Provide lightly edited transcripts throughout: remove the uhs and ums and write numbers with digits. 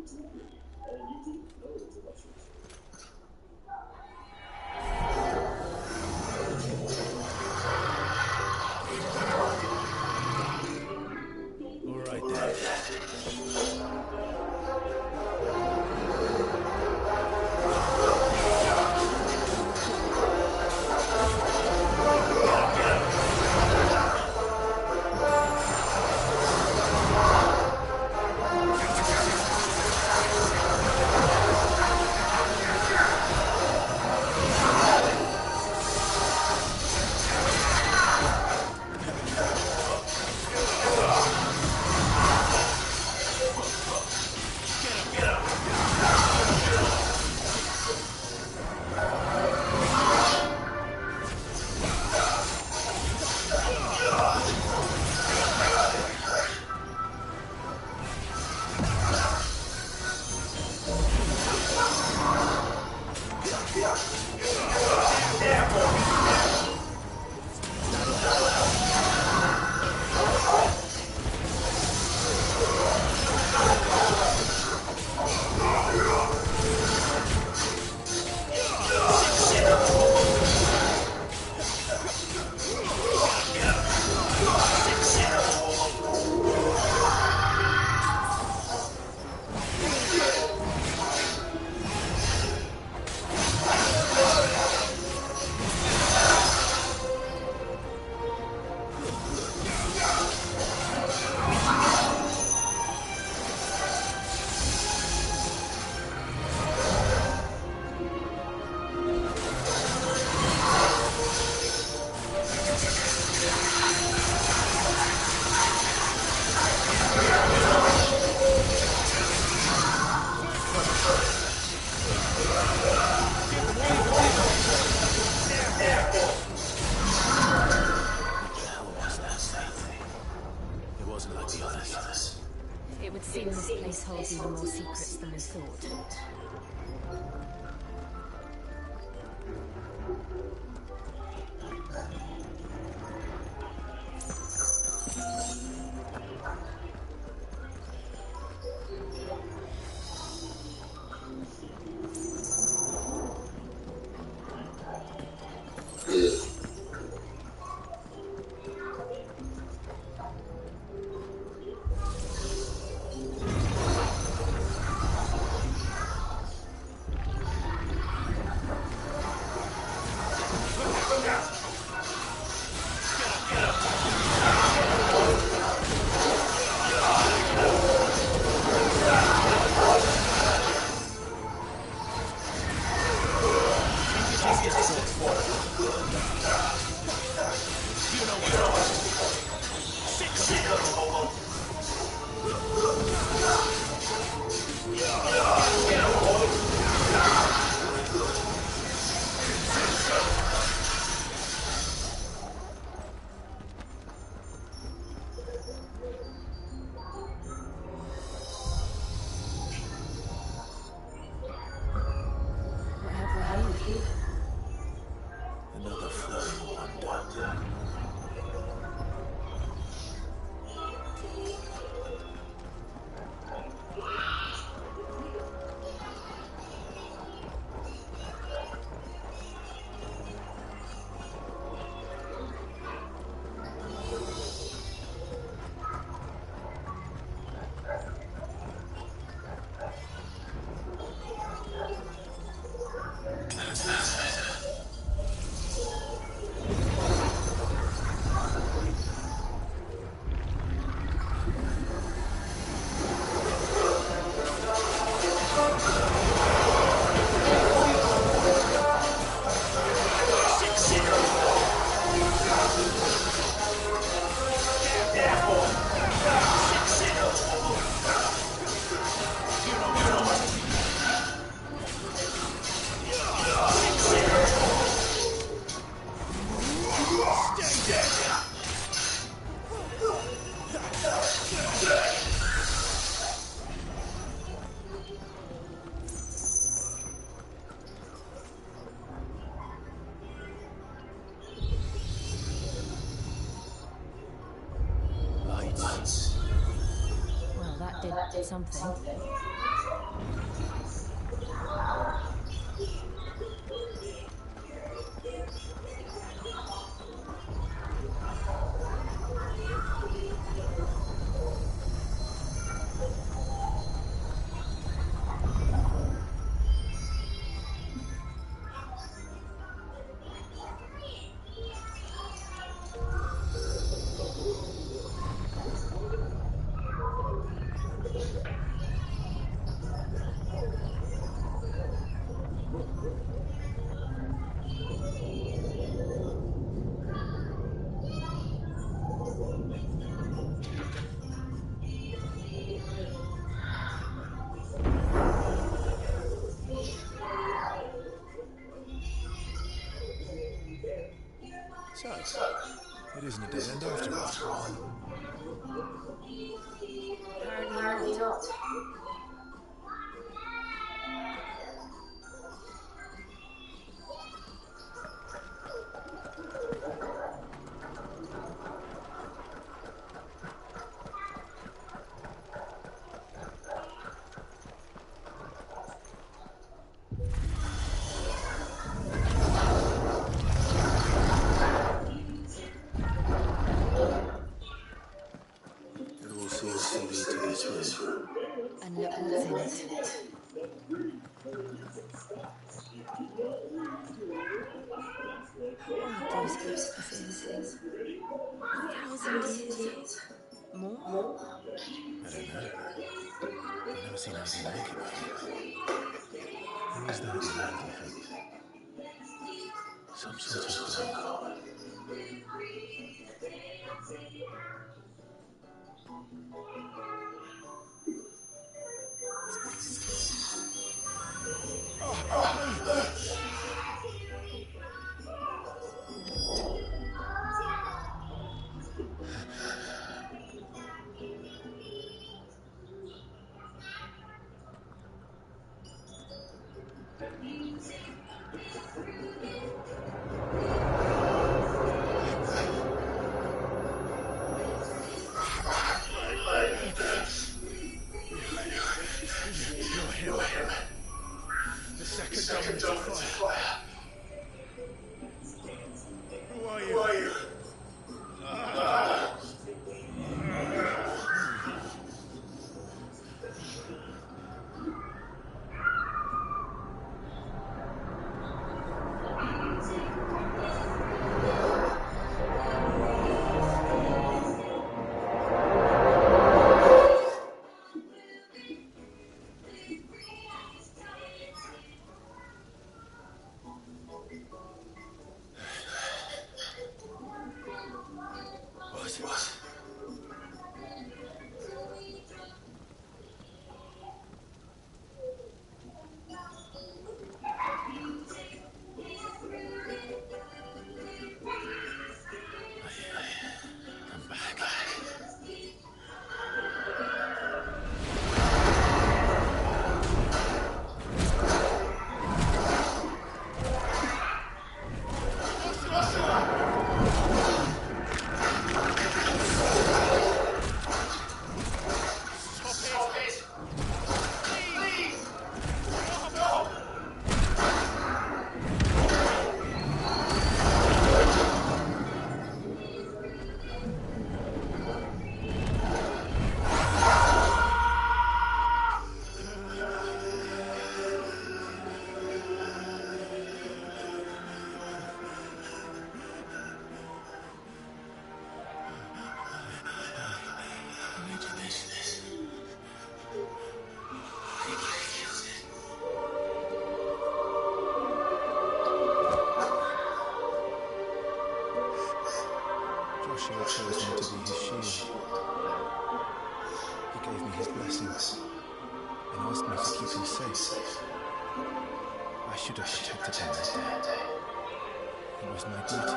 All right then. It would seem this place holds even more secrets than we thought. Another flowing wonder. Well, that did something. It isn't a dead end after all. Apparently not. It all seems to lead to this room. And look what's in it. What are those ghost things? 1,000 years? More? I don't know. I've never seen anything like it before. Who is that in there, do you think? Some sort of god. You're him. The second element of fire. Who are you? What? I'm back. Joshua chose me to be his shield. He gave me his blessings and asked me to keep him safe. I should have protected him that day. It was my duty.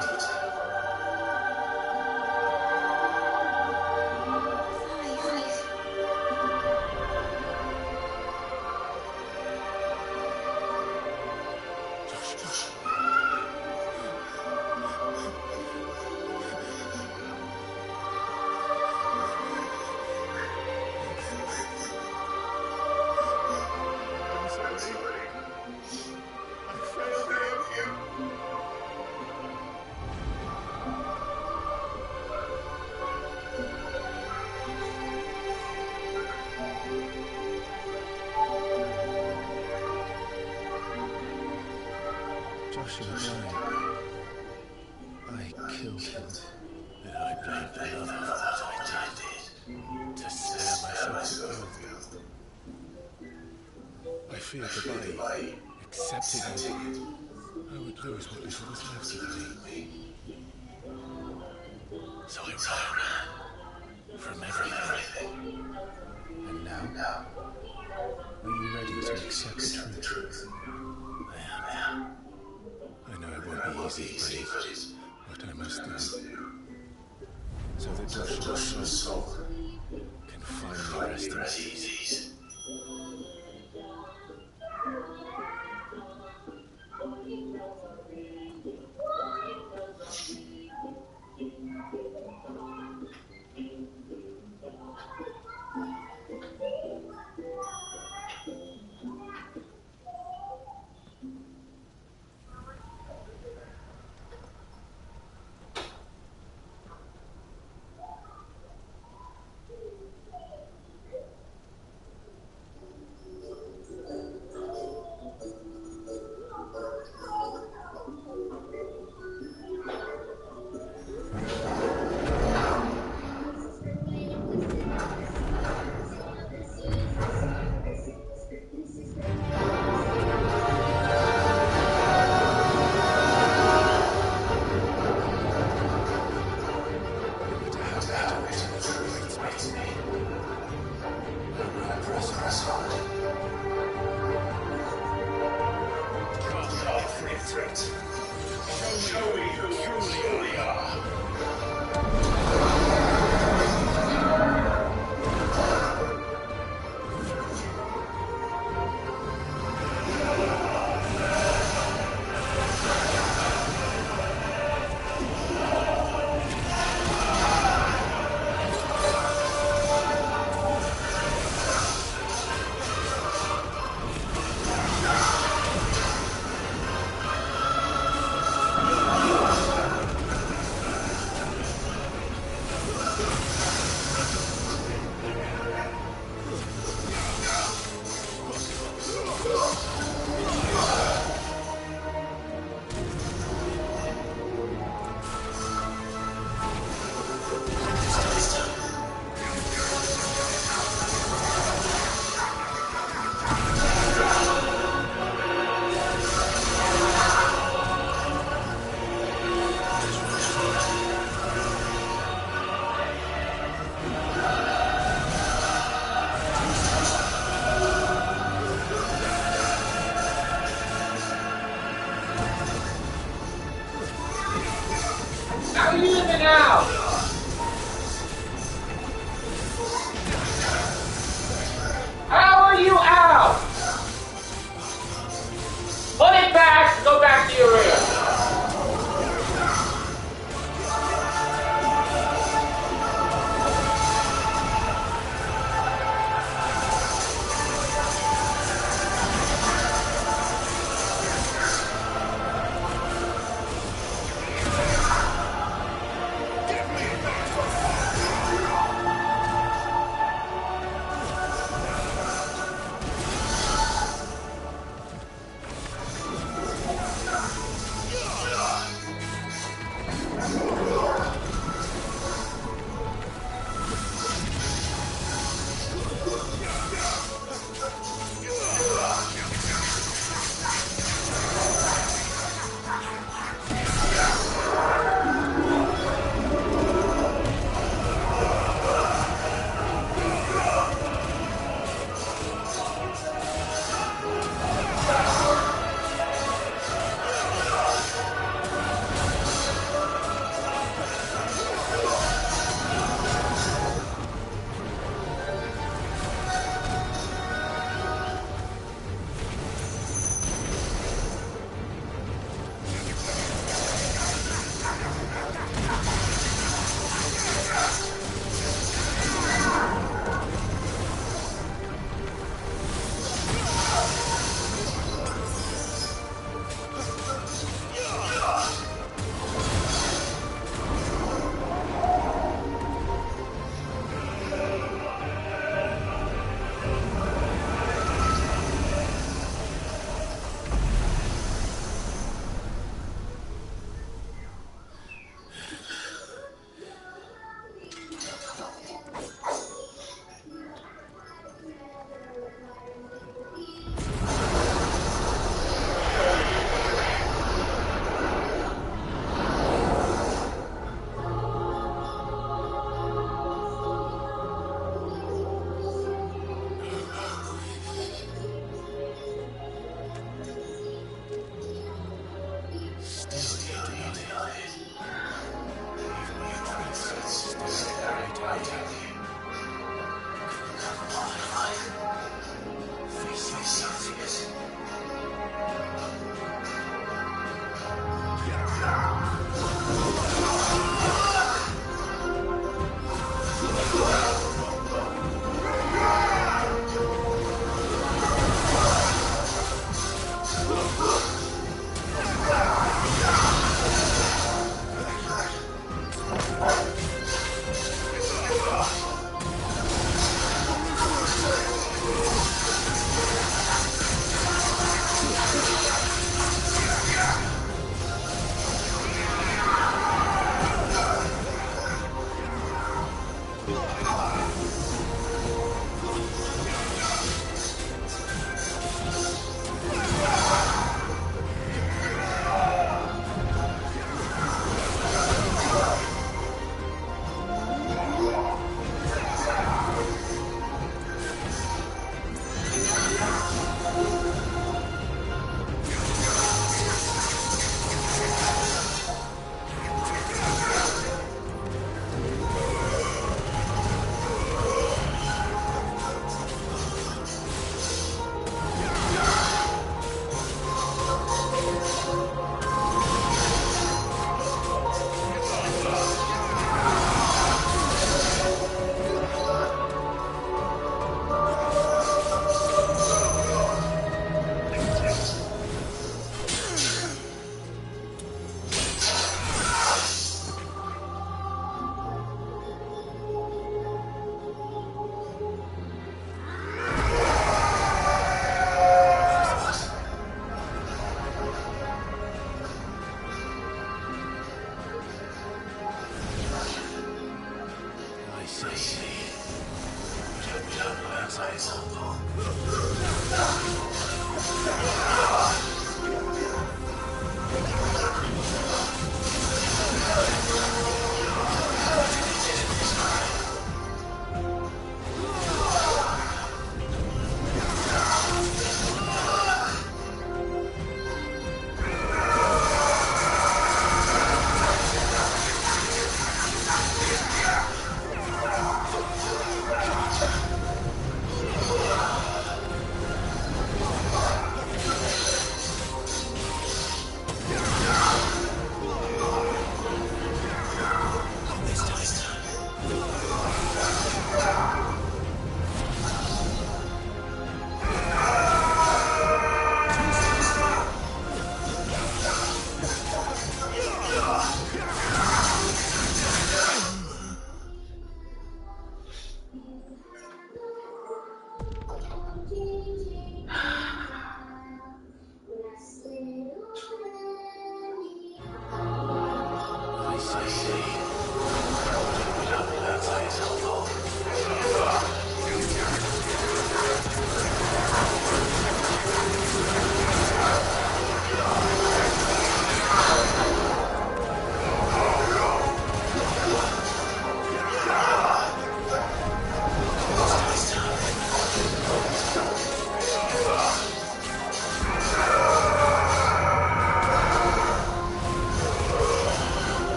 Joshua died. I killed him. And I blamed another for what I did. To spare myself the guilt. I feared that by accepting it, I would lose what little was left of me. So I ran from everything. And now, are you ready to accept the truth? I am. I know it won't be easy, but it's what I must do. so that Joshua's soul can finally rest in peace. Show me who you truly are.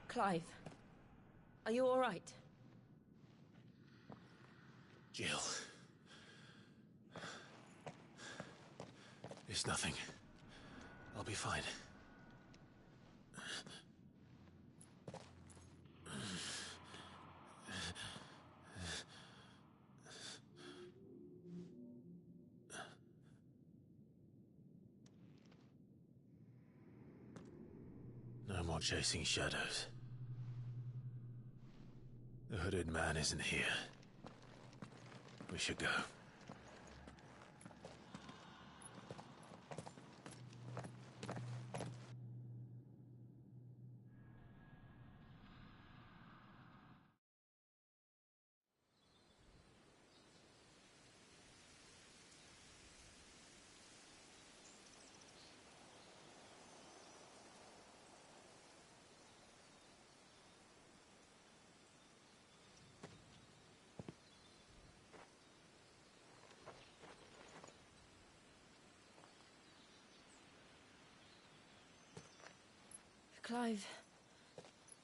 Clive, are you all right? Jill. It's nothing. I'll be fine. No more chasing shadows. The hooded man isn't here. We should go. Clive,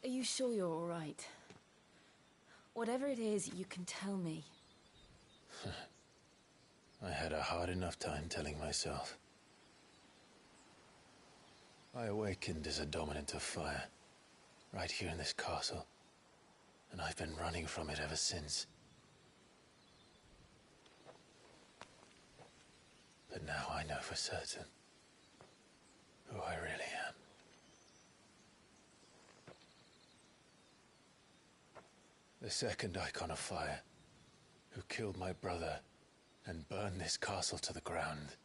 are you sure you're all right? Whatever it is, you can tell me. I had a hard enough time telling myself. I awakened as a dominant of fire, right here in this castle, and I've been running from it ever since. But now I know for certain who I really am. The second icon of fire, who killed my brother and burned this castle to the ground,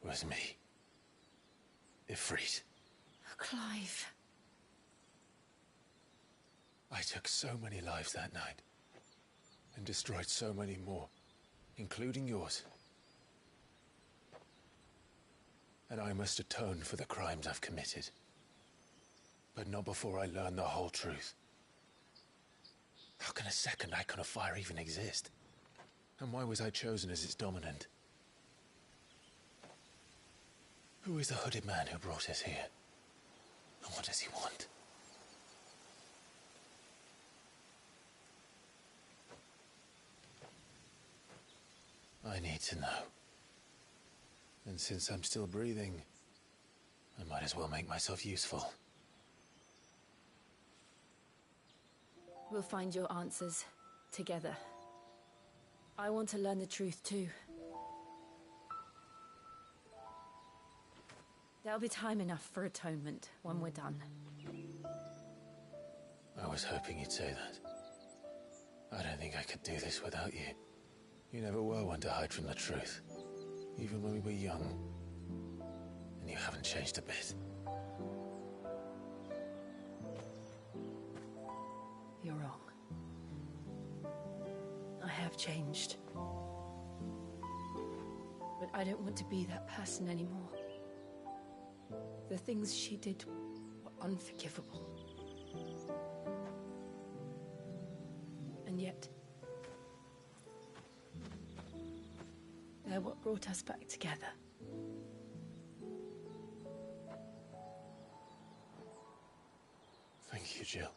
was me. Ifrit. Clive. I took so many lives that night, and destroyed so many more, including yours. And I must atone for the crimes I've committed. But not before I learn the whole truth. How can a second icon of fire even exist? And why was I chosen as its dominant? Who is the hooded man who brought us here? And what does he want? I need to know. And since I'm still breathing, I might as well make myself useful. We'll find your answers together. I want to learn the truth too. There'll be time enough for atonement when we're done. I was hoping you'd say that. I don't think I could do this without you. You never were one to hide from the truth, even when we were young. And you haven't changed a bit. You're wrong. I have changed. But I don't want to be that person anymore. The things she did were unforgivable. And yet, they're what brought us back together. Thank you, Jill.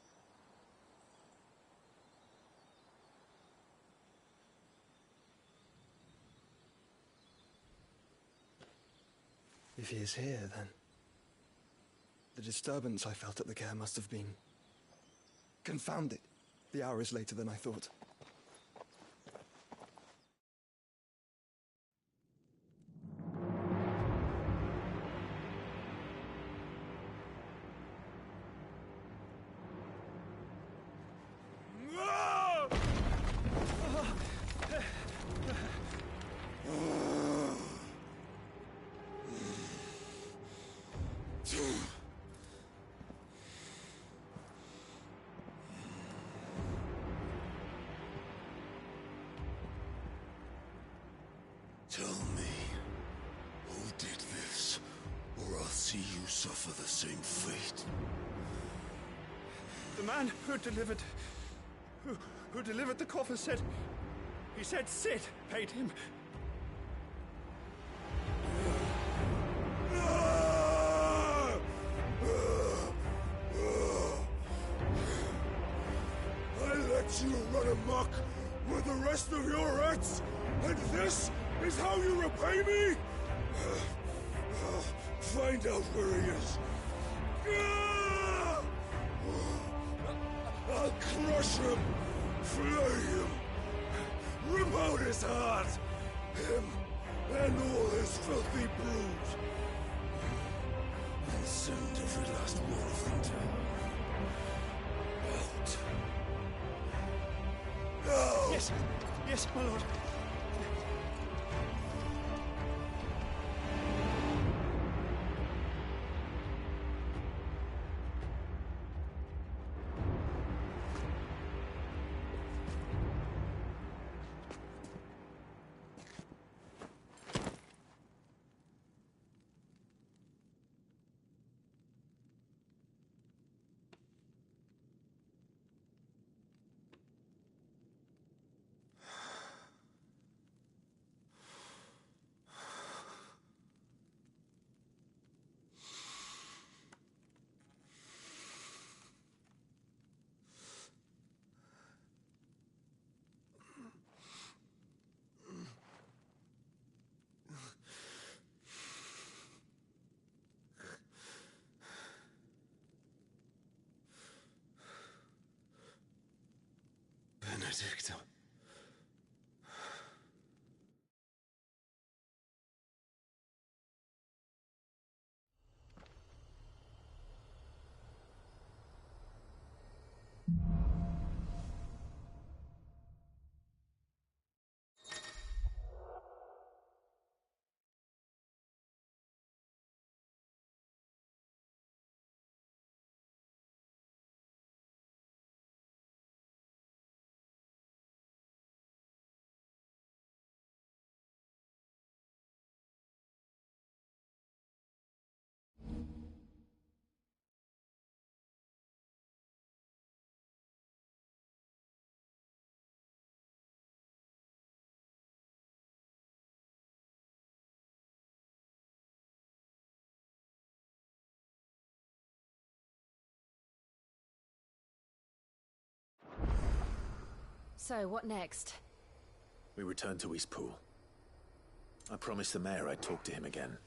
If he is here, then disturbance I felt at the care must have been... confounded. The hour is later than I thought. Tell me, who did this, or I'll see you suffer the same fate. The man who delivered... who delivered the coffer said... He said Sid paid him. I let you run amok with the rest of your rats, and this is how you repay me? Find out where he is. I'll crush him, flay him, rip out his heart, him and all his filthy brood, and send every last one of them to... out. Now! Yes, yes, my lord. Benedicta. So, what next? We return to Eastpool. I promised the mayor I'd talk to him again.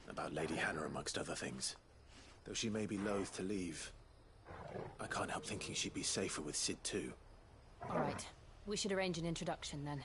About Lady Hannah, amongst other things. Though she may be loath to leave, I can't help thinking she'd be safer with Sid too. All right. We should arrange an introduction then.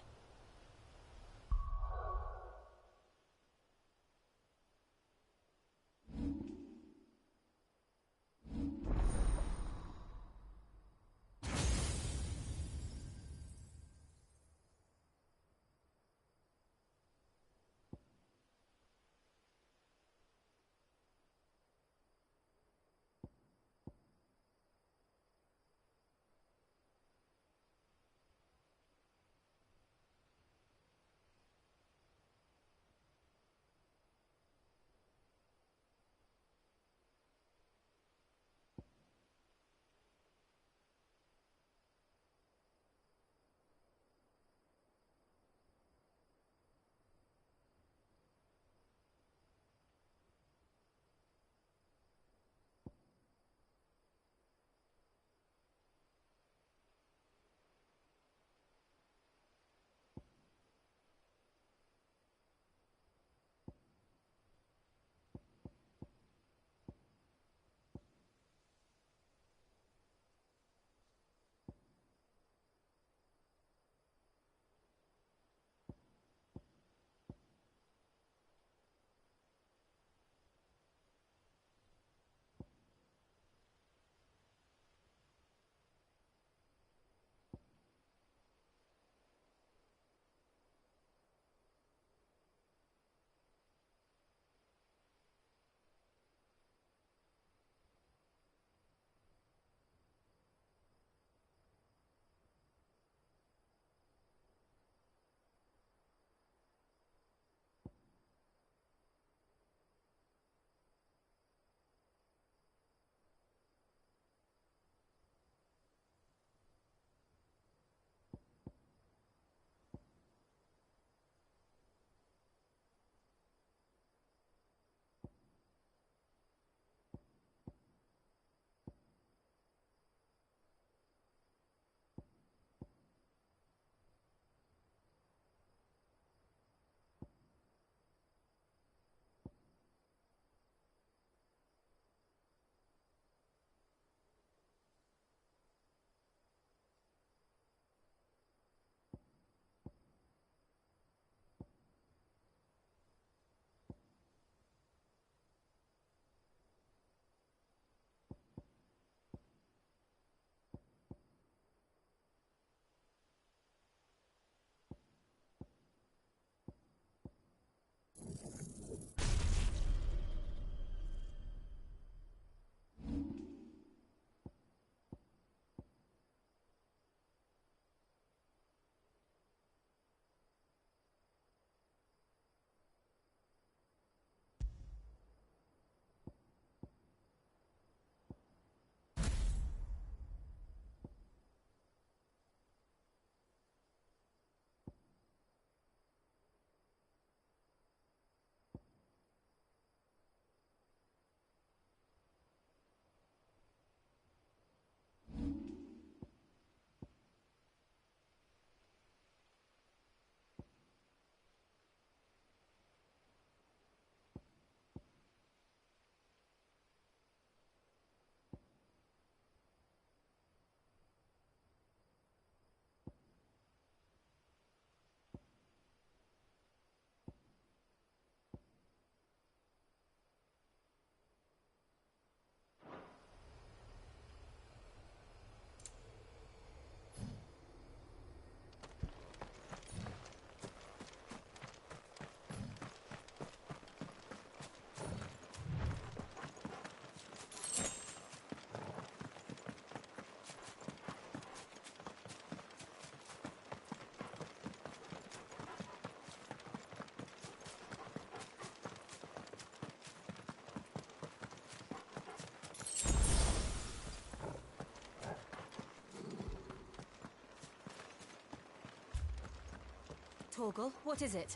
Torgal, what is it?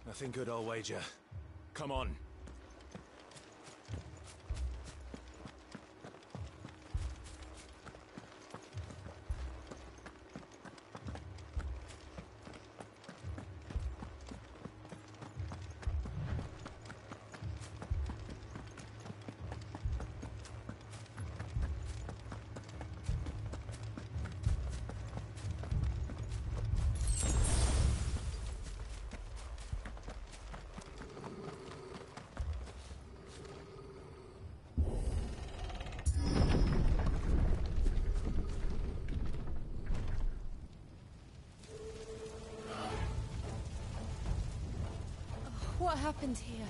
Nothing good, I'll wager. Come on. What happened here?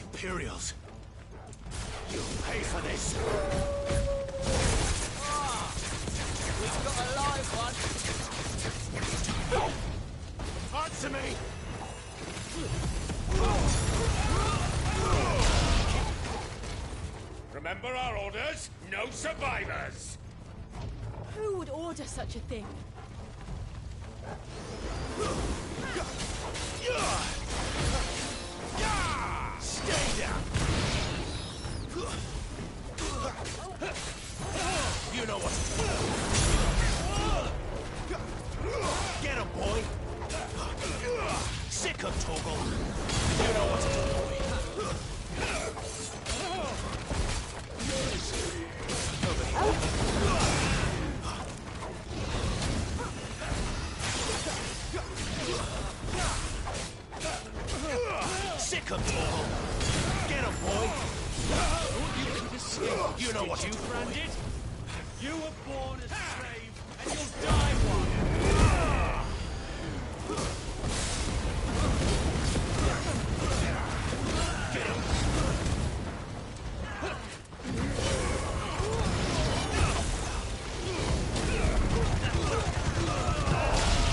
Imperials! You'll pay for this! We've got a live one. Answer me! Remember our orders? No survivors! Who would order such a thing? Stay down! You know what to do. Get him, boy! Sick of Torgal! You know what to do, boy! Sick of Torgal! Get him, boy! You know what you branded? You were born a slave, and you'll die one. Get him!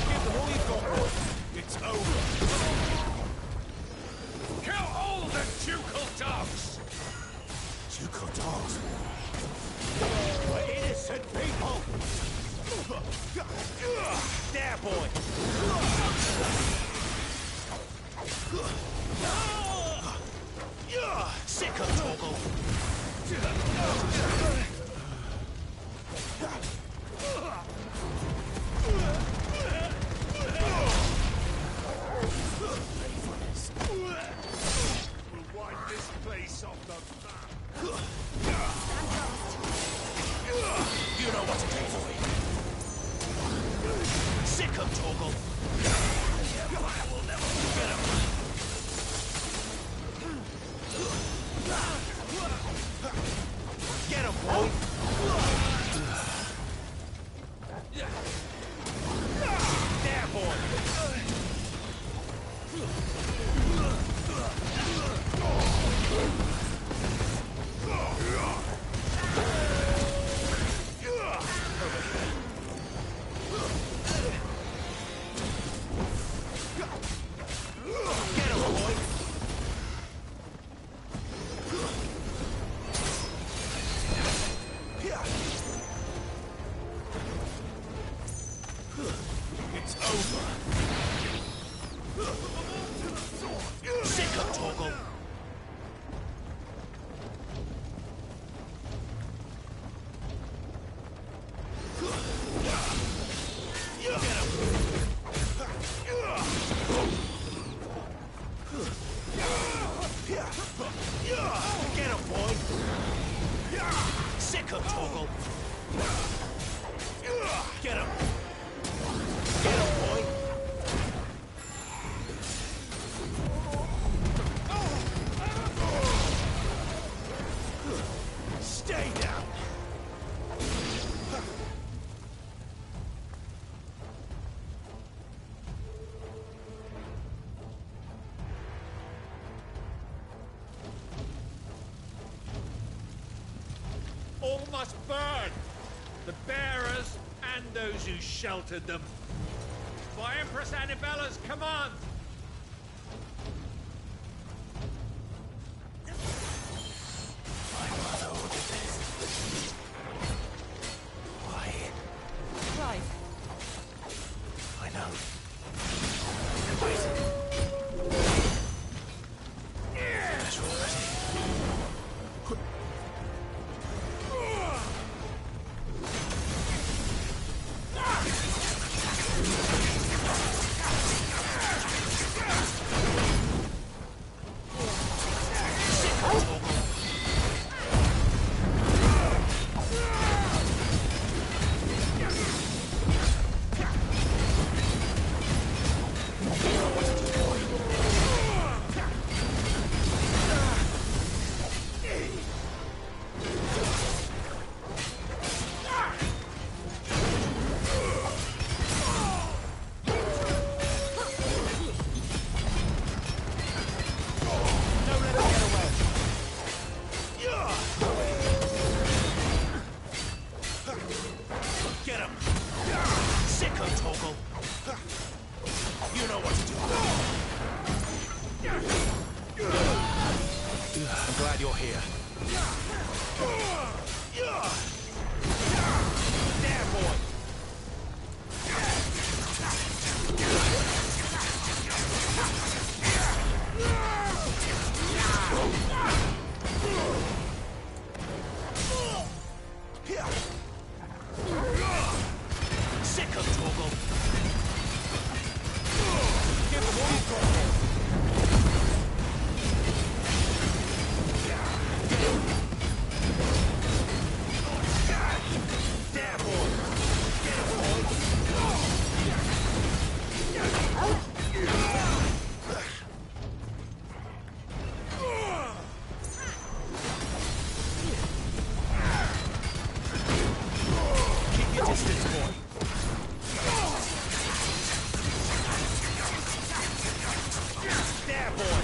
Give them all you've got, boy. It's over. Kill all the ducal dogs! Ducal dogs? We're innocent people! There, boy! Sick of Torgal! We'll wipe this place off the map. You know what to do, boy! Sick of Torgal! Get him! Get him, boy! There, boy! Get him, boy! It's over. Sick of Torgal. Get him. Get him, boy. Sick of Torgal. Get him. Get him, boy. Stay down. All must burn! The bearers and those who sheltered them. By Empress Annibella's command! My mother ordered this. Why? Clive, glad you're here. There, boy! Sick of Torgal. Give him all you've got. There, boy! Get him, boy! Keep your distance, boy! There, boy!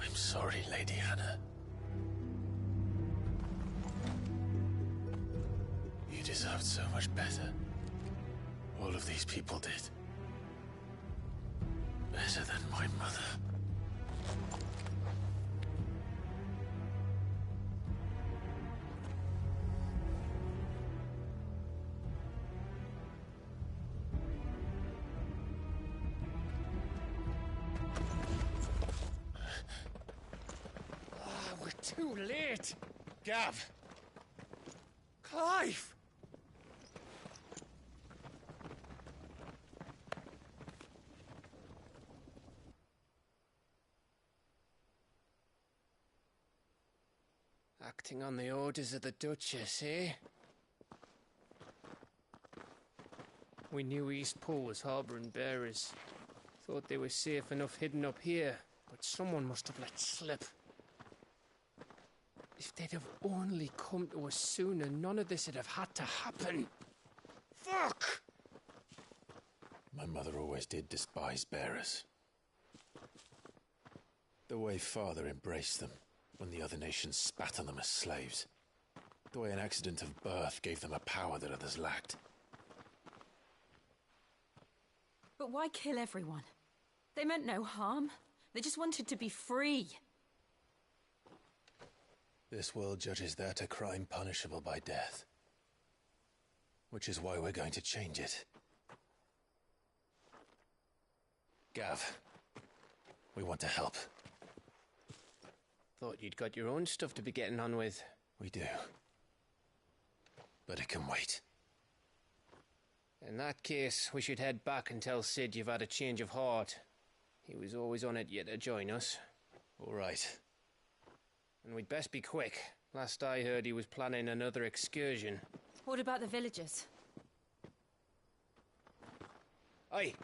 I'm sorry, Lady Hannah. You deserved so much better. All of these people did. Better than my mother. We're too late! Gav! Clive! Acting on the orders of the Duchess, eh? We knew East Pool was harbouring bearers. Thought they were safe enough hidden up here, but someone must have let slip. If they'd have only come to us sooner, none of this would have had to happen. Fuck! My mother always did despise bearers. The way Father embraced them when the other nations spat on them as slaves. The way an accident of birth gave them a power that others lacked. But why kill everyone? They meant no harm. They just wanted to be free. This world judges that a crime punishable by death. Which is why we're going to change it. Gav, we want to help. Thought you'd got your own stuff to be getting on with. We do. But it can wait. In that case, we should head back and tell Sid you've had a change of heart. He was always on it yet to join us. All right. And we'd best be quick. Last I heard, he was planning another excursion. What about the villagers? Aye.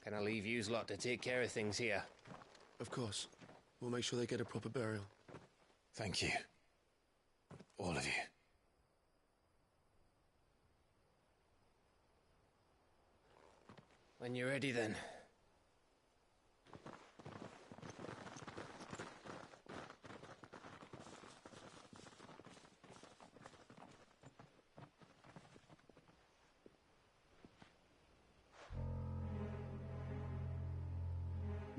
Can I leave yous lot to take care of things here? Of course. We'll make sure they get a proper burial. Thank you. All of you. When you're ready, then.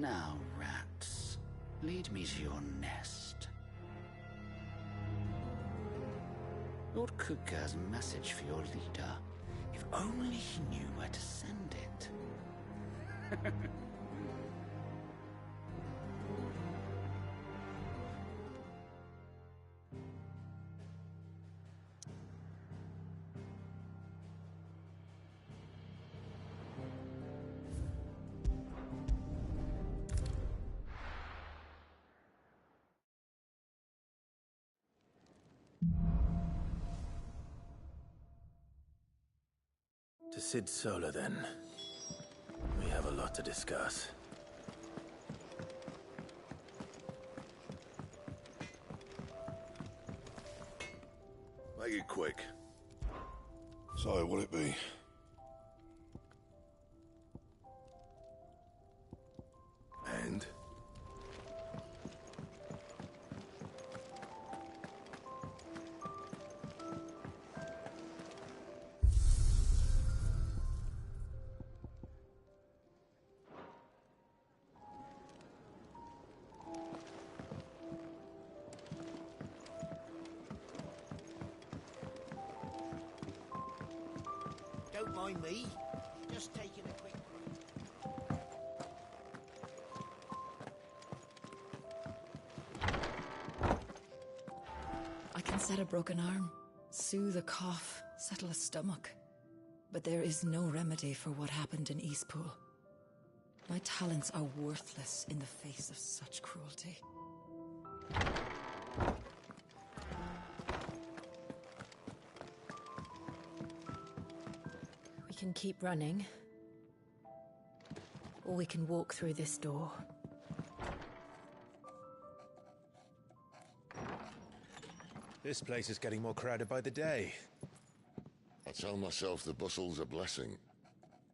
Now, rats, lead me to your nest. Lord Kuka has a message for your leader. If only he knew where to send it. To Sid Solar, then. We have a lot lot to discuss. Make it quick. So, what'll it be? And? Don't mind me. Just taking a quick break. I can set a broken arm, soothe a cough, settle a stomach. But there is no remedy for what happened in Eastpool. My talents are worthless in the face of such cruelty. We can keep running, or we can walk through this door. This place is getting more crowded by the day. I tell myself the bustle's a blessing.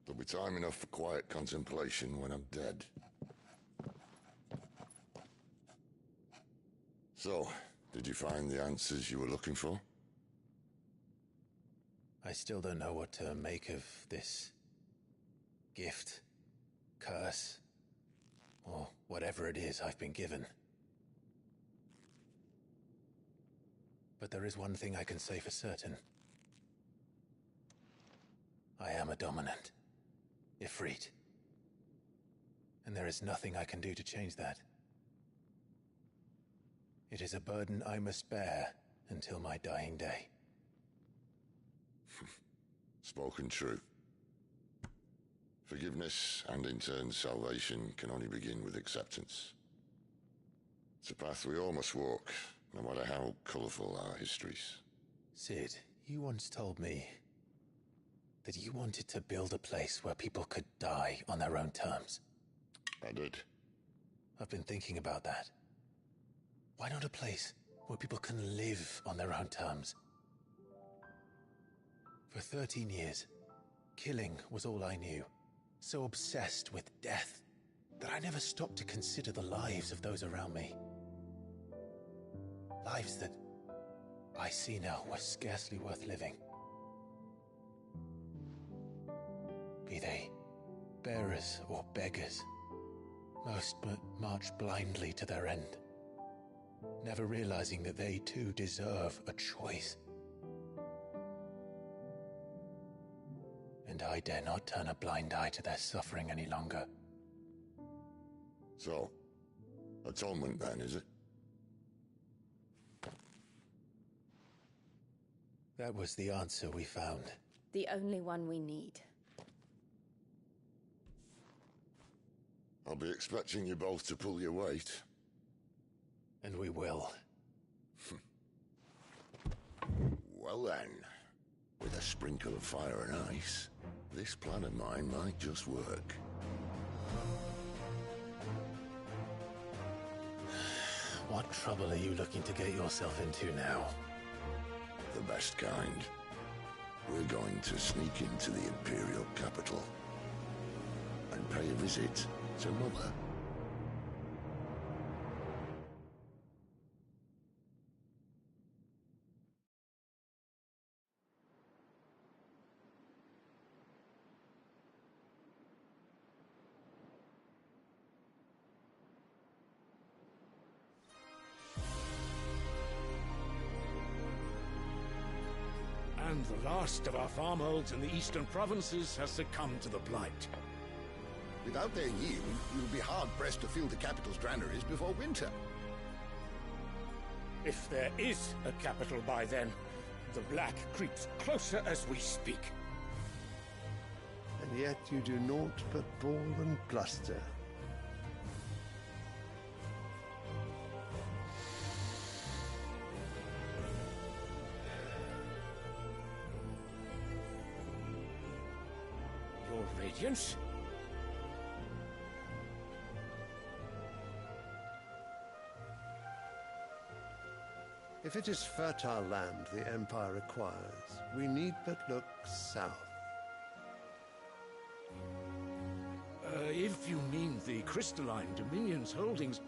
There'll be time enough for quiet contemplation when I'm dead. So, did you find the answers you were looking for? I still don't know what to make of this gift, curse, or whatever it is I've been given. But there is one thing I can say for certain. I am a dominant, Ifrit. And there is nothing I can do to change that. It is a burden I must bear until my dying day. Spoken true. Forgiveness and in turn salvation can only begin with acceptance. It's a path we all must walk, no matter how colourful our histories. Sid, you once told me that you wanted to build a place where people could die on their own terms. I did. I've been thinking about that. Why not a place where people can live on their own terms? For 13 years, killing was all I knew. So obsessed with death that I never stopped to consider the lives of those around me. Lives that I see now were scarcely worth living. Be they bearers or beggars, most march blindly to their end, never realizing that they too deserve a choice. And I dare not turn a blind eye to their suffering any longer. So, atonement then, is it? That was the answer we found. The only one we need. I'll be expecting you both to pull your weight. And we will. Well then, with a sprinkle of fire and ice, this plan of mine might just work. What trouble are you looking to get yourself into now? The best kind. We're going to sneak into the Imperial capital and pay a visit to Mother. And the last of our farmholds in the eastern provinces has succumbed to the blight. Without their yield, we'll be hard-pressed to fill the capital's granaries before winter. If there is a capital by then, the black creeps closer as we speak. And yet you do naught but ball and bluster. Your Radiance? If it is fertile land the Empire requires, we need but look south. If you mean the crystalline Dominion's holdings,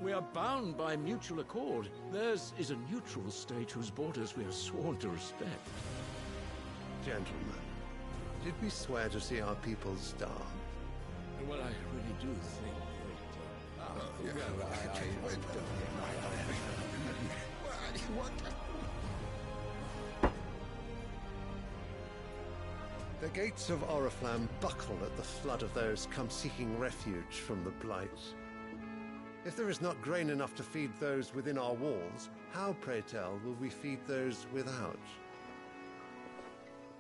we are bound by mutual accord. Theirs is a neutral state whose borders we are sworn to respect. Gentlemen, did we swear to see our people starve? Well, I really do think The gates of Oriflamme buckle at the flood of those come seeking refuge from the Blight. If there is not grain enough to feed those within our walls, how, pray tell, will we feed those without?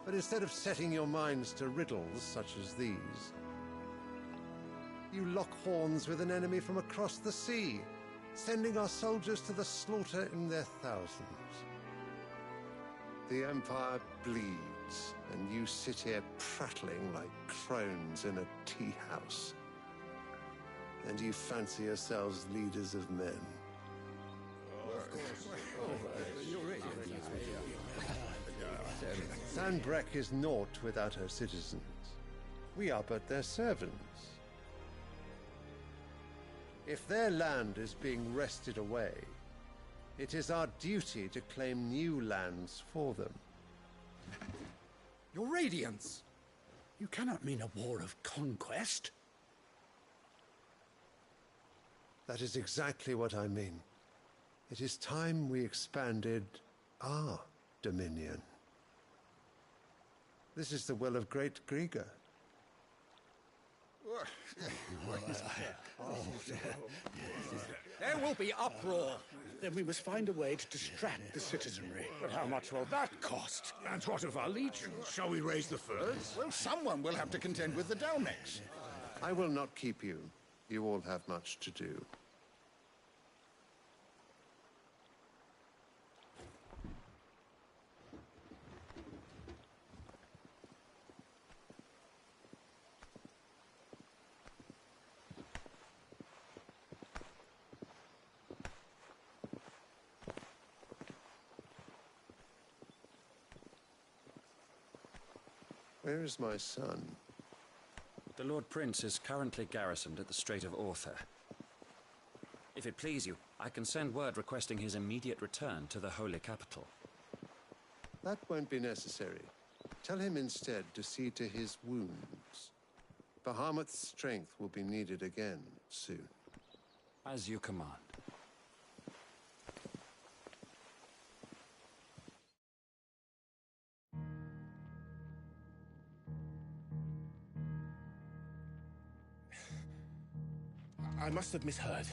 But instead of setting your minds to riddles such as these, you lock horns with an enemy from across the sea, sending our soldiers to the slaughter in their thousands. The Empire bleeds, and you sit here prattling like crones in a tea house. And you fancy yourselves leaders of men. Sanbreque is naught without her citizens. We are but their servants. If their land is being wrested away, it is our duty to claim new lands for them. Your Radiance! You cannot mean a war of conquest. That is exactly what I mean. It is time we expanded our dominion. This is the will of great Grieger. There will be uproar. Then we must find a way to distract the citizenry. But how much will that cost? And what of our legions? Shall we raise the furs? Well, someone will have to contend with the Dalmex. I will not keep you. You all have much to do. Where is my son? The Lord Prince is currently garrisoned at the Strait of Author. If it please you, I can send word requesting his immediate return to the Holy Capital. That won't be necessary. Tell him instead to see to his wounds. Bahamut's strength will be needed again soon. As you command. I must have misheard.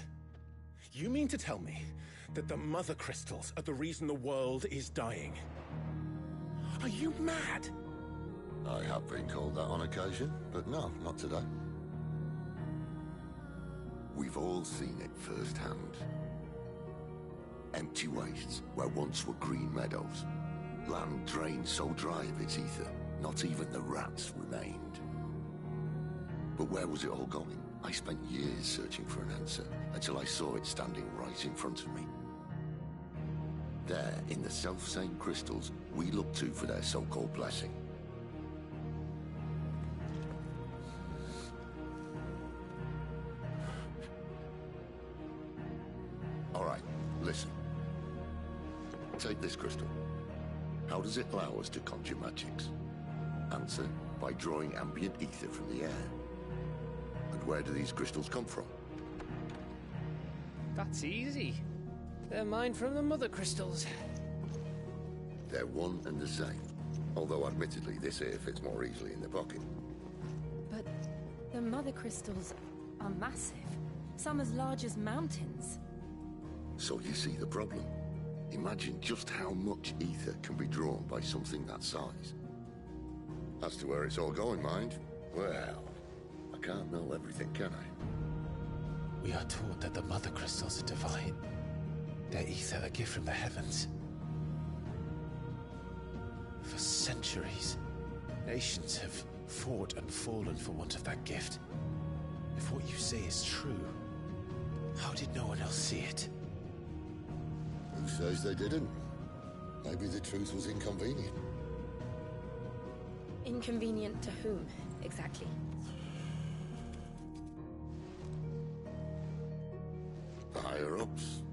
You mean to tell me that the Mother Crystals are the reason the world is dying? Are you mad? I have been called that on occasion, but no, not today. We've all seen it firsthand. Empty wastes where once were green meadows. Land drained so dry of its ether, not even the rats remained. But where was it all going? I spent years searching for an answer, until I saw it standing right in front of me. There, in the self-same crystals, we look to for their so-called blessing. All right, listen. Take this crystal. How does it allow us to conjure magics? Answer, by drawing ambient ether from the air. And where do these crystals come from? That's easy. They're mined from the Mother Crystals. They're one and the same. Although admittedly this here fits more easily in the pocket. But the Mother Crystals are massive. Some as large as mountains. So you see the problem. Imagine just how much ether can be drawn by something that size. As to where it's all going, mind, well, I can't know everything, can I? We are taught that the Mother Crystals are divine. Their ether a gift from the heavens. For centuries, nations have fought and fallen for want of that gift. If what you say is true, how did no one else see it? Who says they didn't? Maybe the truth was inconvenient. Inconvenient to whom, exactly? The higher-ups?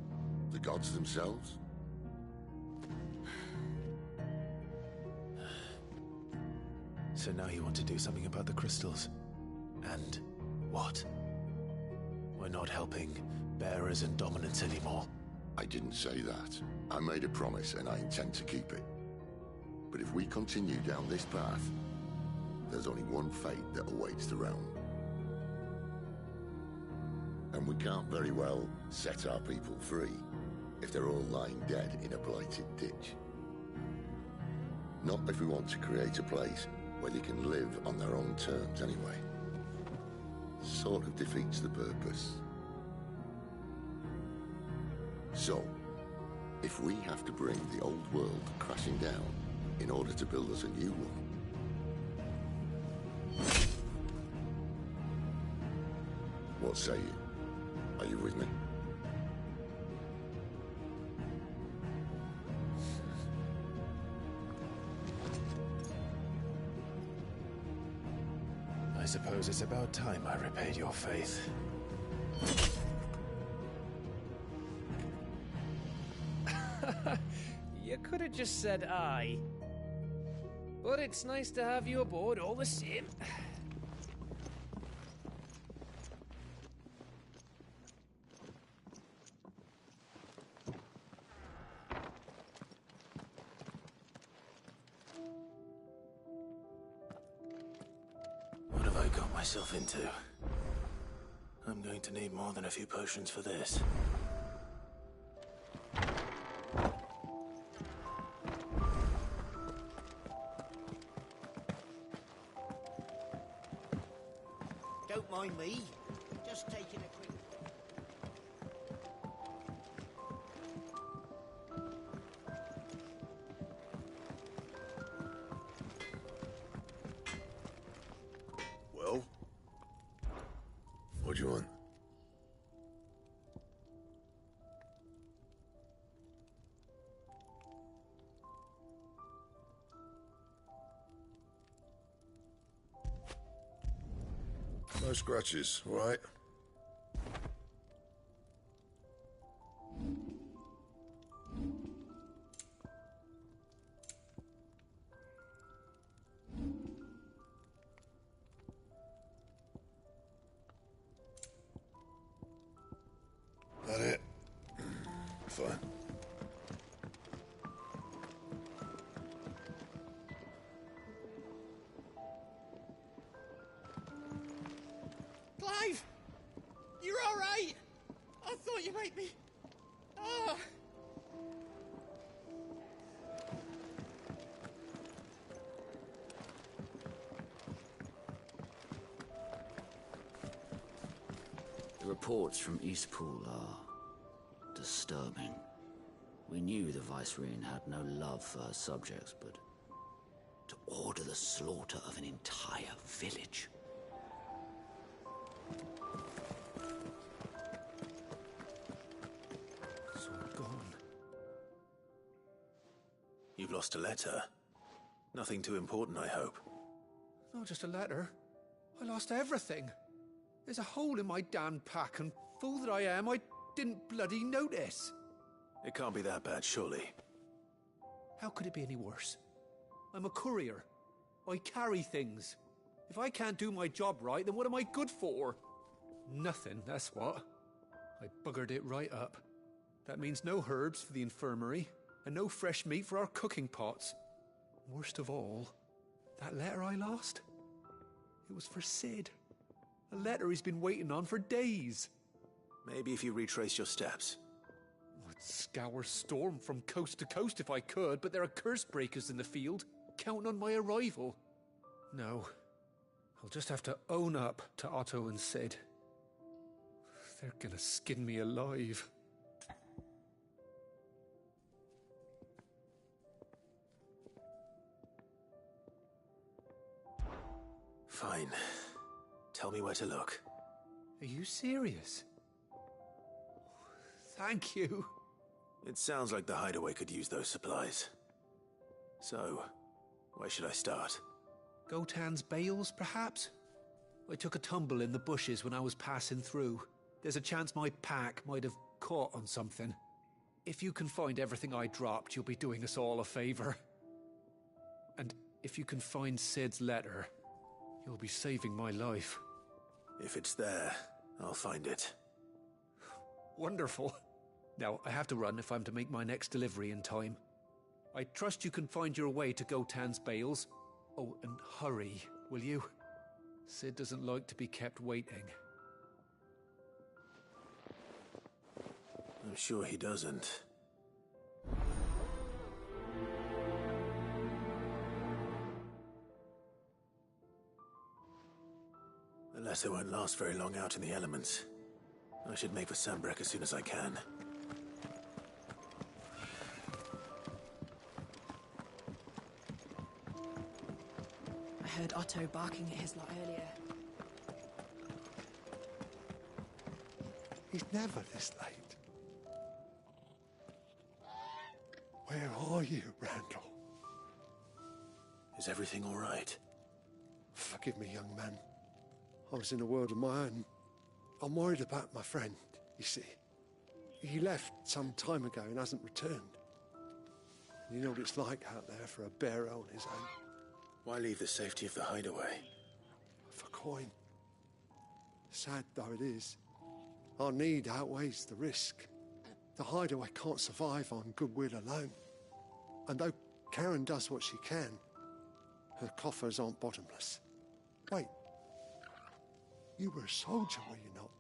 The gods themselves? So now you want to do something about the crystals? And what? We're not helping bearers and dominants anymore. I didn't say that. I made a promise and I intend to keep it. But if we continue down this path, there's only one fate that awaits the realm. And we can't very well set our people free if they're all lying dead in a blighted ditch. Not if we want to create a place where they can live on their own terms anyway. Sort of defeats the purpose. So, if we have to bring the old world crashing down in order to build us a new one, what say you? Are you with me? I suppose it's about time I repaid your faith. You could have just said aye. But it's nice to have you aboard all the same. What have I got myself into? I'm going to need more than a few potions for this. Don't mind me. Just taking a quick... Well? What do you want? No scratches, all right? That it? Fine. Clive! You're all right! I thought you might be... Ah! The reports from Eastpool are disturbing. We knew the Vicereine had no love for her subjects, but to order the slaughter of an entire village. It's all gone. You've lost a letter. Nothing too important, I hope. Not just a letter. I lost everything. There's a hole in my damn pack, and fool that I am, I didn't bloody notice. It can't be that bad, surely. How could it be any worse? I'm a courier. I carry things. If I can't do my job right, then what am I good for? Nothing, that's what. I buggered it right up. That means no herbs for the infirmary, and no fresh meat for our cooking pots. Worst of all, that letter I lost? It was for Sid. A letter he's been waiting on for days. Maybe if you retrace your steps. I'd scour Storm from coast to coast if I could, but there are curse breakers in the field, counting on my arrival. No, I'll just have to own up to Otto and Sid. They're gonna skin me alive. Fine. Tell me where to look. Are you serious? Thank you. It sounds like the hideaway could use those supplies. So, where should I start? Gotan's bales, perhaps? I took a tumble in the bushes when I was passing through. There's a chance my pack might have caught on something. If you can find everything I dropped, you'll be doing us all a favor. And if you can find Sid's letter, you'll be saving my life. If it's there, I'll find it. Wonderful. Now, I have to run if I'm to make my next delivery in time. I trust you can find your way to Gotan's bales. Oh, and hurry, will you? Sid doesn't like to be kept waiting. I'm sure he doesn't. The letter won't last very long out in the elements. I should make for Sambrek as soon as I can. I heard Otto barking at his lot earlier. He's never this late. Where are you, Randall? Is everything all right? Forgive me, young man. I was in a world of my own. I'm worried about my friend, you see. He left some time ago and hasn't returned. You know what it's like out there for a bearer on his own. Why leave the safety of the hideaway? For coin. Sad though it is, our need outweighs the risk. The hideaway can't survive on goodwill alone. And though Karen does what she can, her coffers aren't bottomless. Wait. You were a soldier, were you not?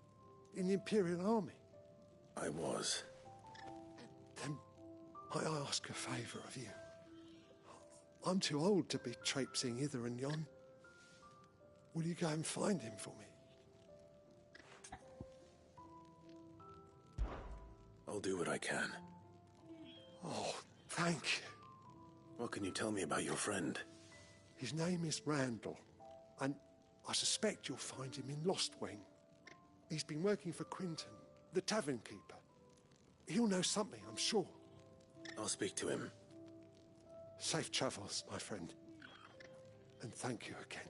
In the Imperial Army? I was. Then might I ask a favour of you? I'm too old to be traipsing hither and yon. Will you go and find him for me? I'll do what I can. Oh, thank you. What can you tell me about your friend? His name is Randall, and I suspect you'll find him in Lost Wing. He's been working for Quinton, the tavern keeper. He'll know something, I'm sure. I'll speak to him. Safe travels, my friend. And thank you again.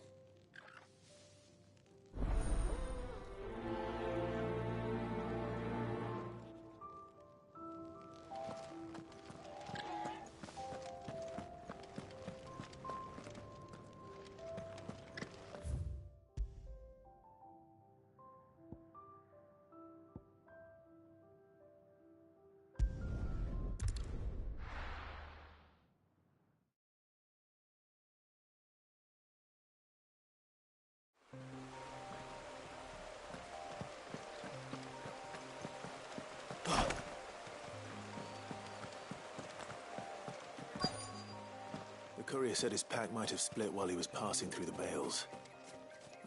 The courier said his pack might have split while he was passing through the bales.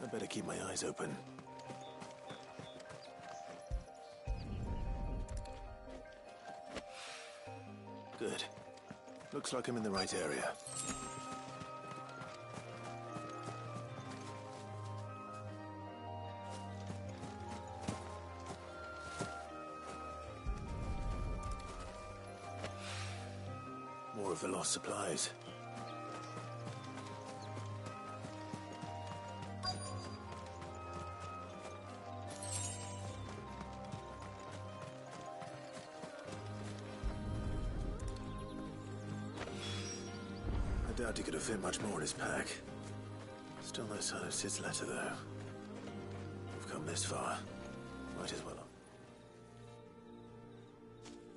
I better keep my eyes open. Good. Looks like I'm in the right area. More of the lost supplies. I doubt he could have fit much more in his pack. Still no sign of Sid's letter, though. We've come this far. Might as well.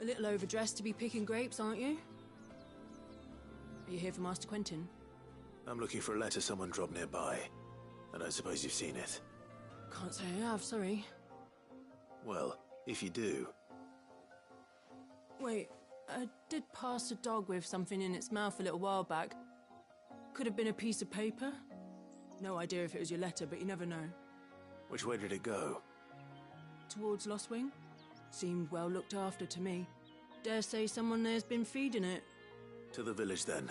A little overdressed to be picking grapes, aren't you? Are you here for Master Quentin? I'm looking for a letter someone dropped nearby. I don't suppose you've seen it. Can't say I have, sorry. Well, if you do... Wait, I did pass a dog with something in its mouth a little while back. Could have been a piece of paper. No idea if it was your letter, but you never know. Which way did it go? Towards Lost Wing? Seemed well looked after to me. Dare say someone there's been feeding it. To the village, then.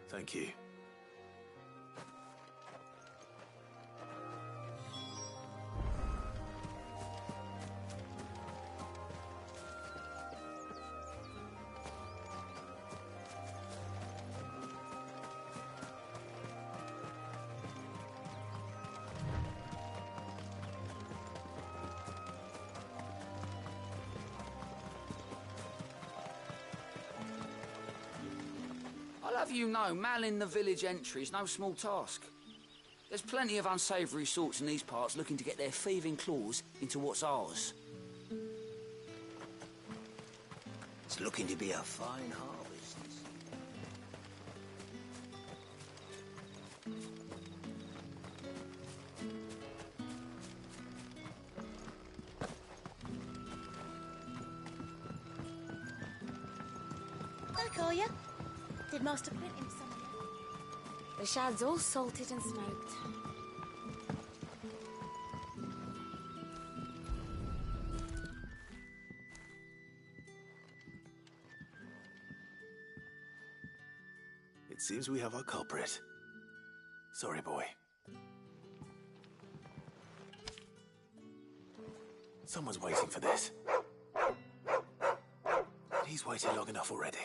Thank you. I'll have you know, manning the village entry is no small task. There's plenty of unsavoury sorts in these parts looking to get their thieving claws into what's ours. It's looking to be a fine harvest. I call you. Did Master print him some of you? The shad's all salted and smoked. It seems we have our culprit. Sorry, boy. Someone's waiting for this. He's waited long enough already.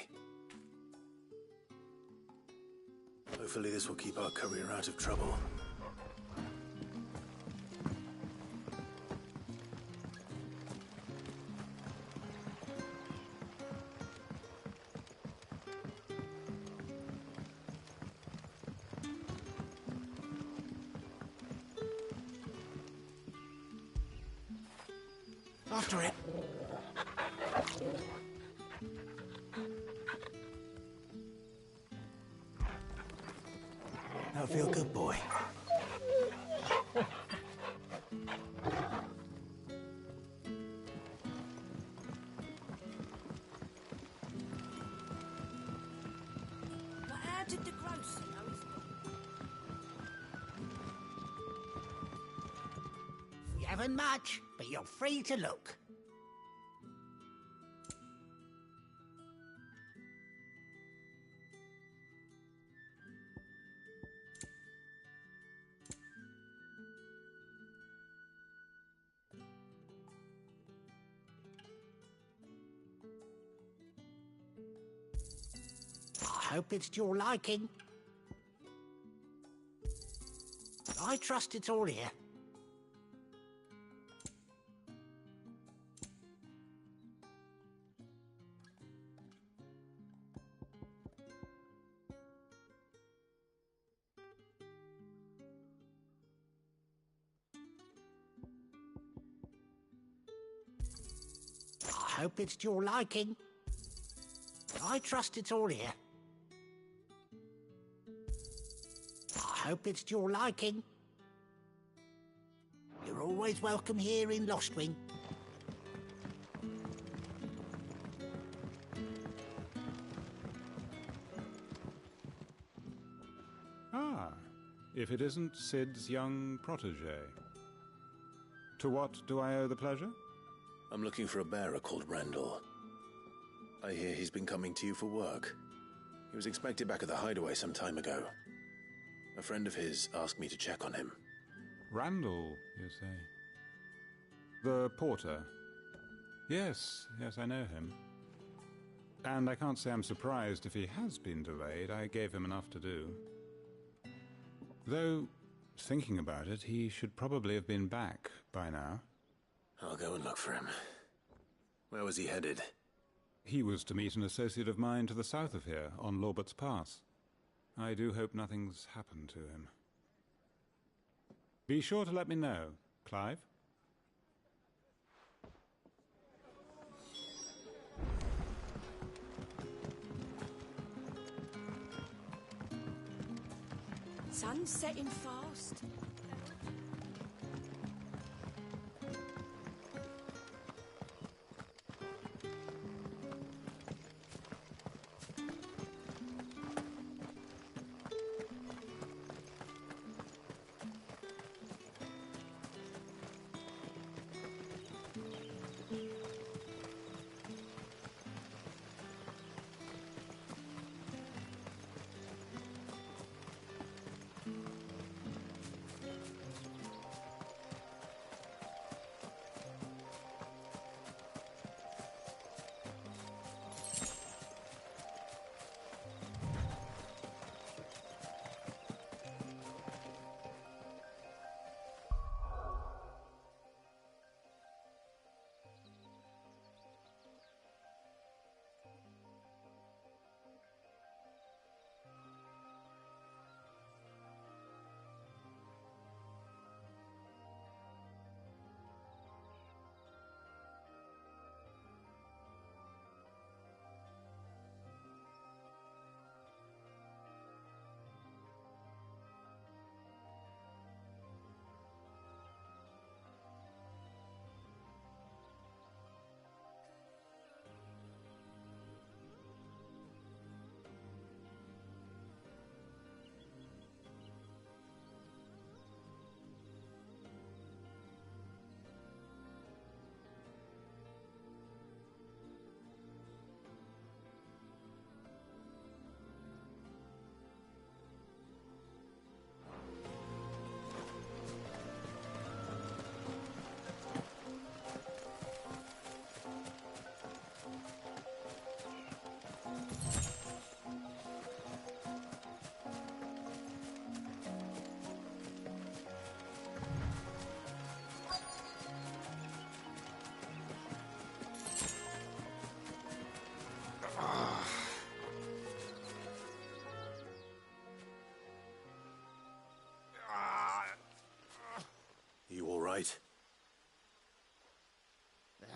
Hopefully this will keep our career out of trouble. After it. Now feel good, boy. But how did the grocer know he's We haven't much, but you're free to look. I hope it's to your liking. I trust it's all here. I hope it's to your liking. I trust it's all here. I hope it's to your liking. You're always welcome here in Lostwing. Ah, if it isn't Sid's young protege. To what do I owe the pleasure? I'm looking for a bearer called Randall. I hear he's been coming to you for work. He was expected back at the hideaway some time ago. A friend of his asked me to check on him. Randall, you say? The porter? Yes, I know him. And I can't say I'm surprised if he has been delayed. I gave him enough to do. Though, thinking about it, he should probably have been back by now. I'll go and look for him. Where was he headed? He was to meet an associate of mine to the south of here, on Lorbert's Pass. I do hope nothing's happened to him. Be sure to let me know, Clive. Sun's setting fast.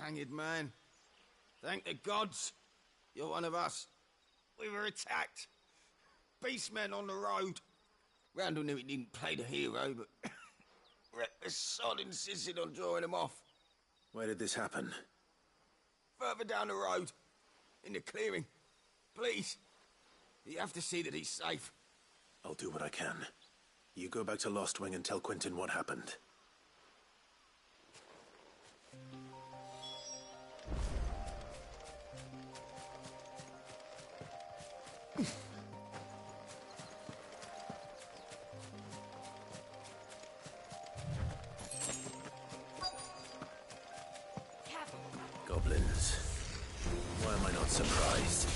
hanged man. Thank the gods. You're one of us. We were attacked. Beastmen on the road. Randall knew he didn't play the hero, but the sod insisted on drawing him off. Where did this happen? Further down the road. In the clearing. Please. You have to see that he's safe. I'll do what I can. You go back to Lost Wing and tell Quentin what happened. Goblins. Why am I not surprised?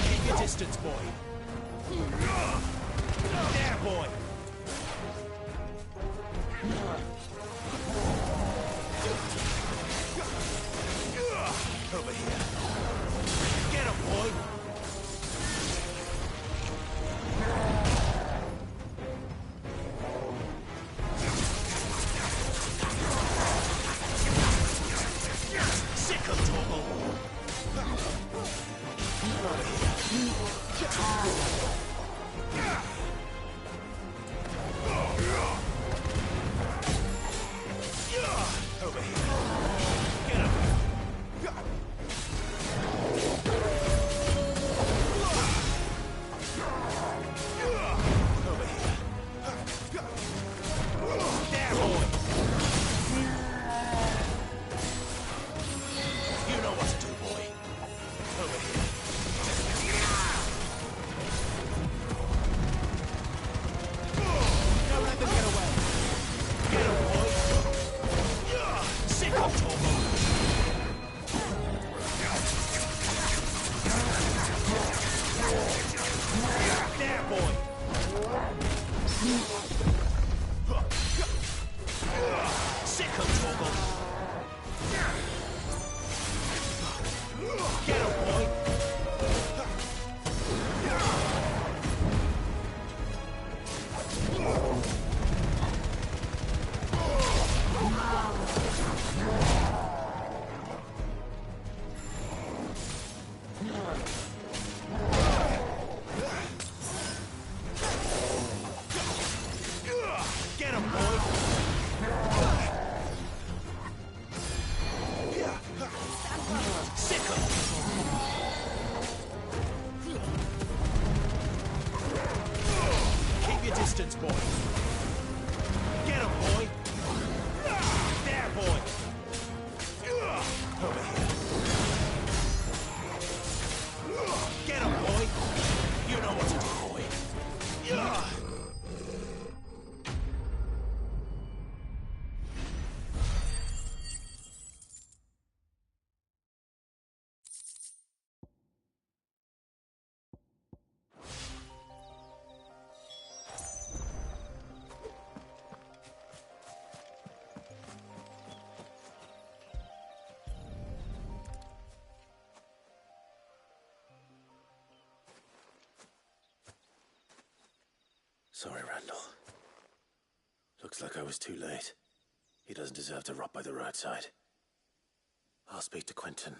Keep your distance, boy. There, boy. Over here. Get him, boy. Distance, boy. Get him, boy. There, boy. Over here. Get him, boy. You know what to do, boy. Sorry, Randall. Looks like I was too late. He doesn't deserve to rot by the roadside. I'll speak to Quentin.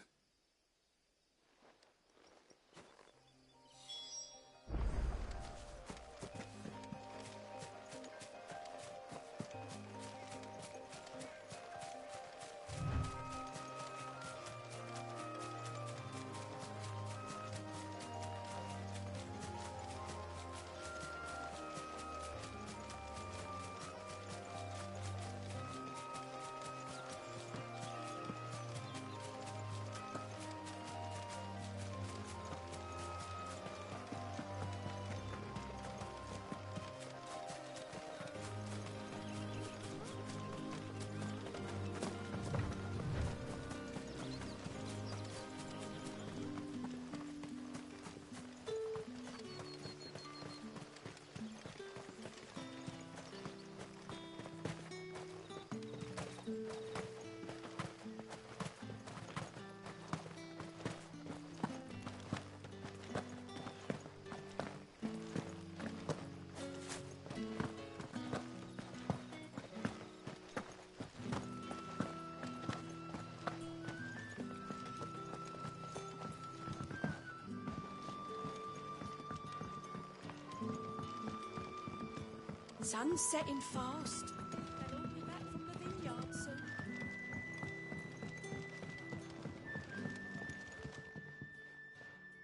Sun's setting fast. They'll all be back from the vineyard soon.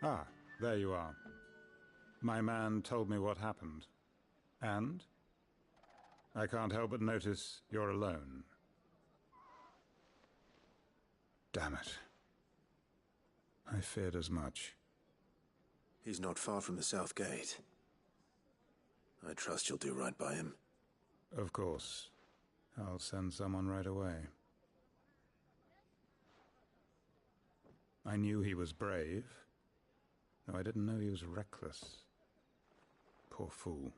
Ah, there you are. My man told me what happened. And? I can't help but notice you're alone. Damn it. I feared as much. He's not far from the South Gate. I trust you'll do right by him. Of course. I'll send someone right away. I knew he was brave, though I didn't know he was reckless. Poor fool.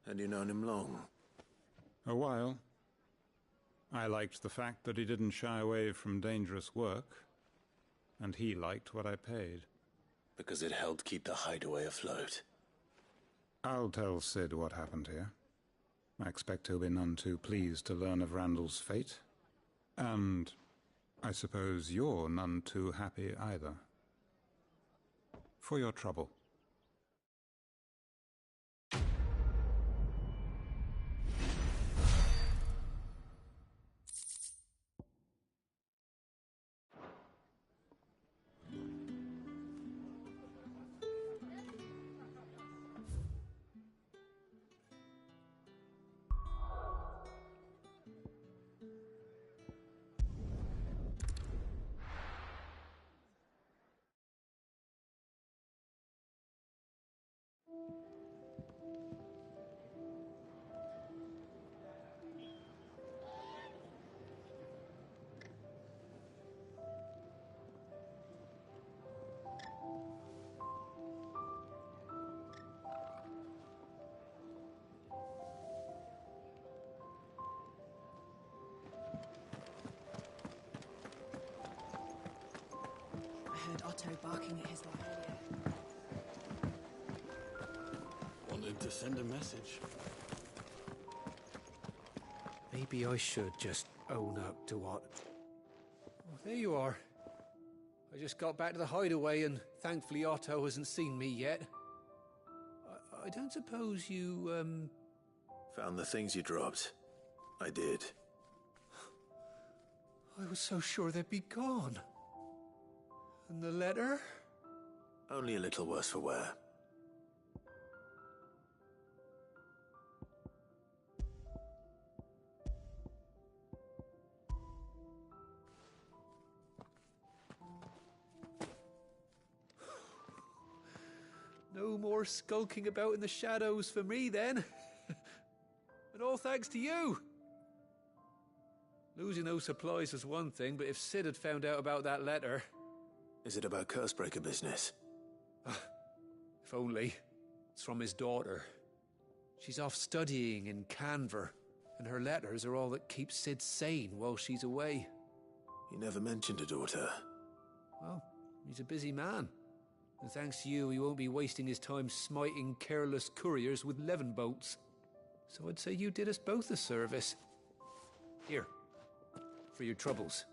Had you known him long? A while. I liked the fact that he didn't shy away from dangerous work, and he liked what I paid. Because it helped keep the hideaway afloat. I'll tell Sid what happened here. I expect he'll be none too pleased to learn of Randall's fate. And I suppose you're none too happy either. For your trouble. I heard Otto barking at his lot earlier. Wanted to send a message. Maybe I should just own up to what... Oh, there you are. I just got back to the hideaway and thankfully Otto hasn't seen me yet. I don't suppose you, Found the things you dropped. I did. I was so sure they'd be gone. And the letter? Only a little worse for wear. No more skulking about in the shadows for me, then. And all thanks to you. Losing those supplies was one thing, but if Sid had found out about that letter... Is it about Cursebreaker business? If only. It's from his daughter. She's off studying in Canver, and her letters are all that keeps Sid sane while she's away. He never mentioned a daughter. Well, he's a busy man. And thanks to you, he won't be wasting his time smiting careless couriers with levin bolts. So I'd say you did us both a service. Here, for your troubles.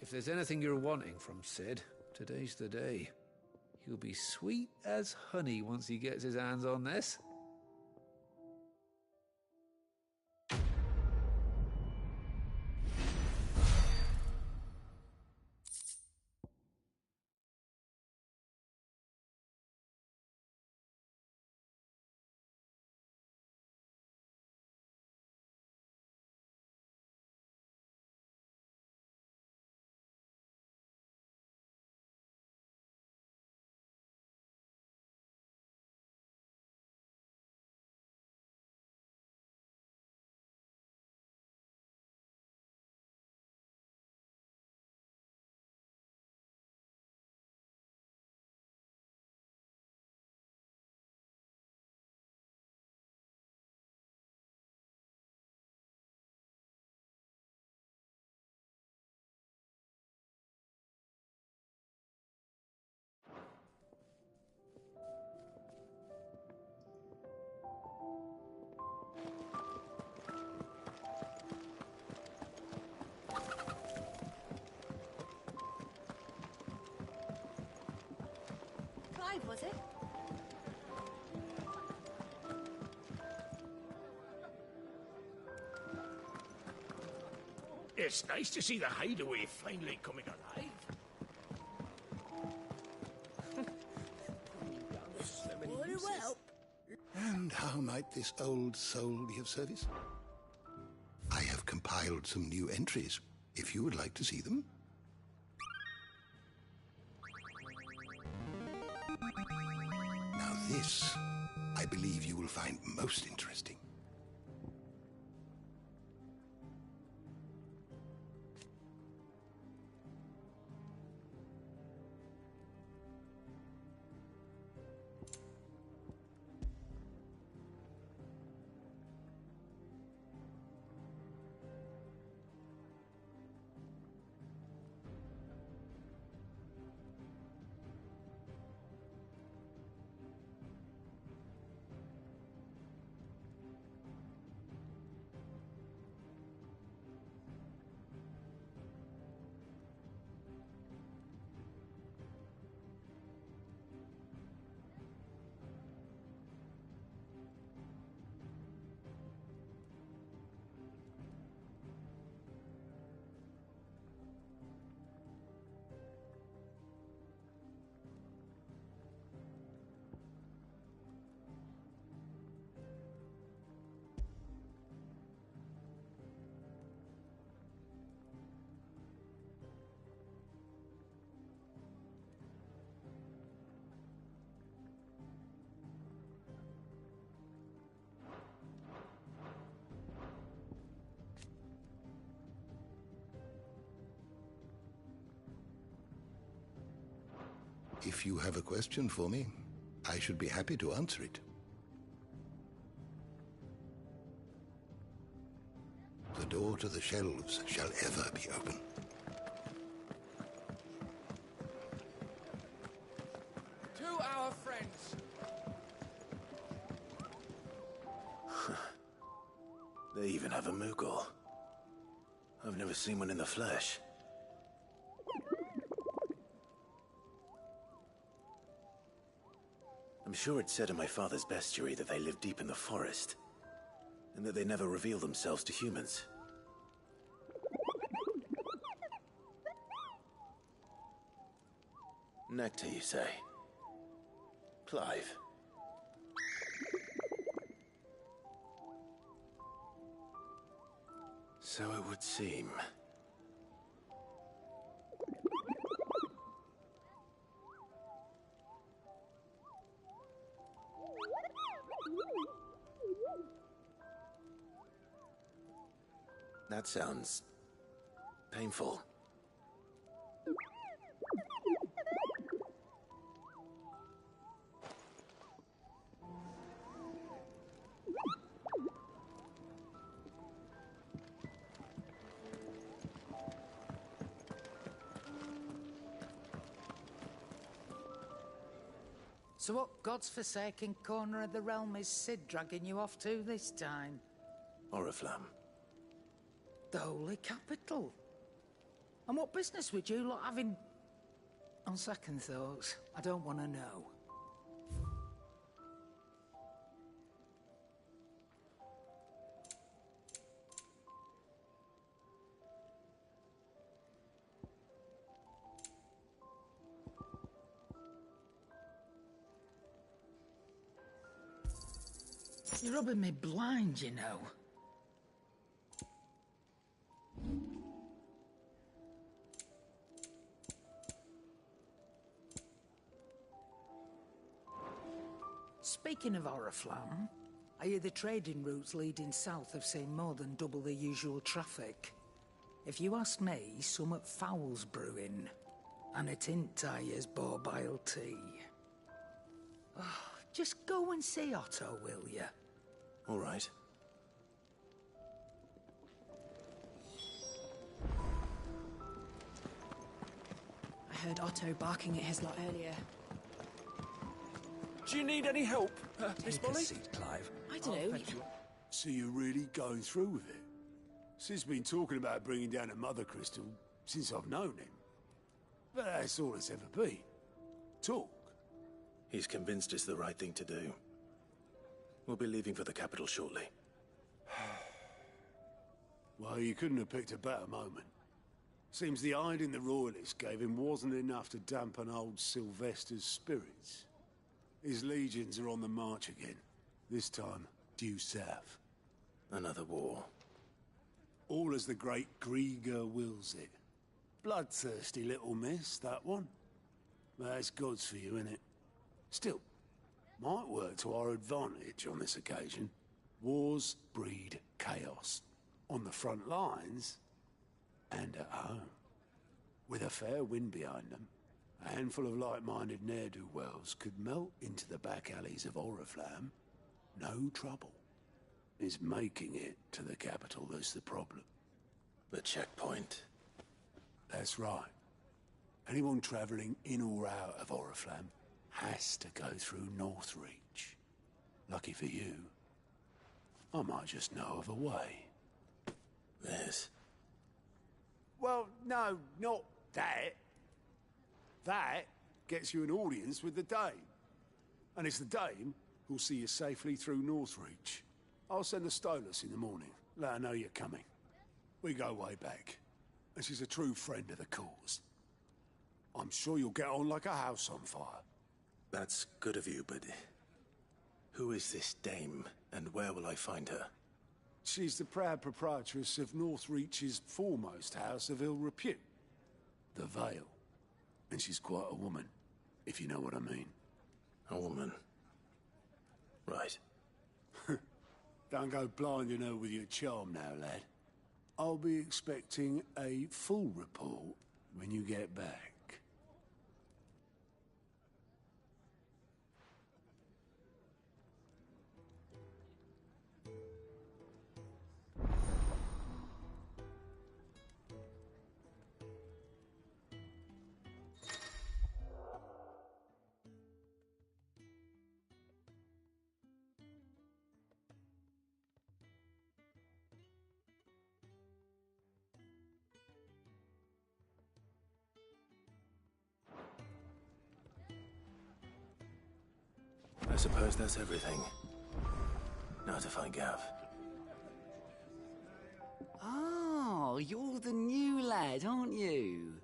If there's anything you're wanting from Sid, today's the day. He'll be sweet as honey once he gets his hands on this. Was it? It's nice to see the hideaway finally coming alive. And how might this old soul be of service? I have compiled some new entries, if you would like to see them. Now this, I believe you will find most interesting. If you have a question for me, I should be happy to answer it. The door to the shelves shall ever be open. To our friends. They even have a Moogle. I've never seen one in the flesh. I'm sure it said in my father's bestiary that they live deep in the forest, and that they never reveal themselves to humans. Nectar, you say? Clive. So it would seem. That sounds painful. So what God's forsaken corner of the realm is Sid dragging you off to this time? Oriflamme. The Holy Capital. And what business would you lot having... On second thoughts, I don't want to know. You're rubbing me blind, you know. Speaking of Oriflamme, I hear the trading routes leading south have seen more than double the usual traffic. If you ask me, somewhat foul's brewing. And a tint tire's borbile tea. Oh, just go and see Otto, will you? All right. I heard Otto barking at his lot earlier. Do you need any help, Miss Take a Molly? seat, Clive. I don't know. So you're really going through with it? Sid's been talking about bringing down a mother crystal since I've known him. But that's all it's ever been. Talk. He's convinced it's the right thing to do. We'll be leaving for the capital shortly. Well, you couldn't have picked a better moment. Seems the hiding the Royalists gave him wasn't enough to dampen old Sylvester's spirits. His legions are on the march again, this time due south. Another war. All as the great Grieger wills it. Bloodthirsty little miss, that one. That's God's for you, innit? Still, might work to our advantage on this occasion. Wars breed chaos. On the front lines, and at home. With a fair wind behind them, a handful of like-minded ne'er-do-wells could melt into the back alleys of Oriflamme. No trouble. It's making it to the capital that's the problem. The checkpoint. That's right. Anyone travelling in or out of Oriflamme has to go through Northreach. Lucky for you, I might just know of a way. Yes. Well, no, not that. That gets you an audience with the Dame. And it's the Dame who'll see you safely through Northreach. I'll send the Stolas in the morning. Let her know you're coming. We go way back. And she's a true friend of the cause. I'm sure you'll get on like a house on fire. That's good of you, but... who is this Dame, and where will I find her? She's the proud proprietress of Northreach's foremost house of ill repute, the Vale. And she's quite a woman, if you know what I mean. A woman? Right. Don't go blinding her with your charm now, lad. I'll be expecting a full report when you get back. I suppose that's everything. Now to find Gav. Oh, you're the new lad, aren't you?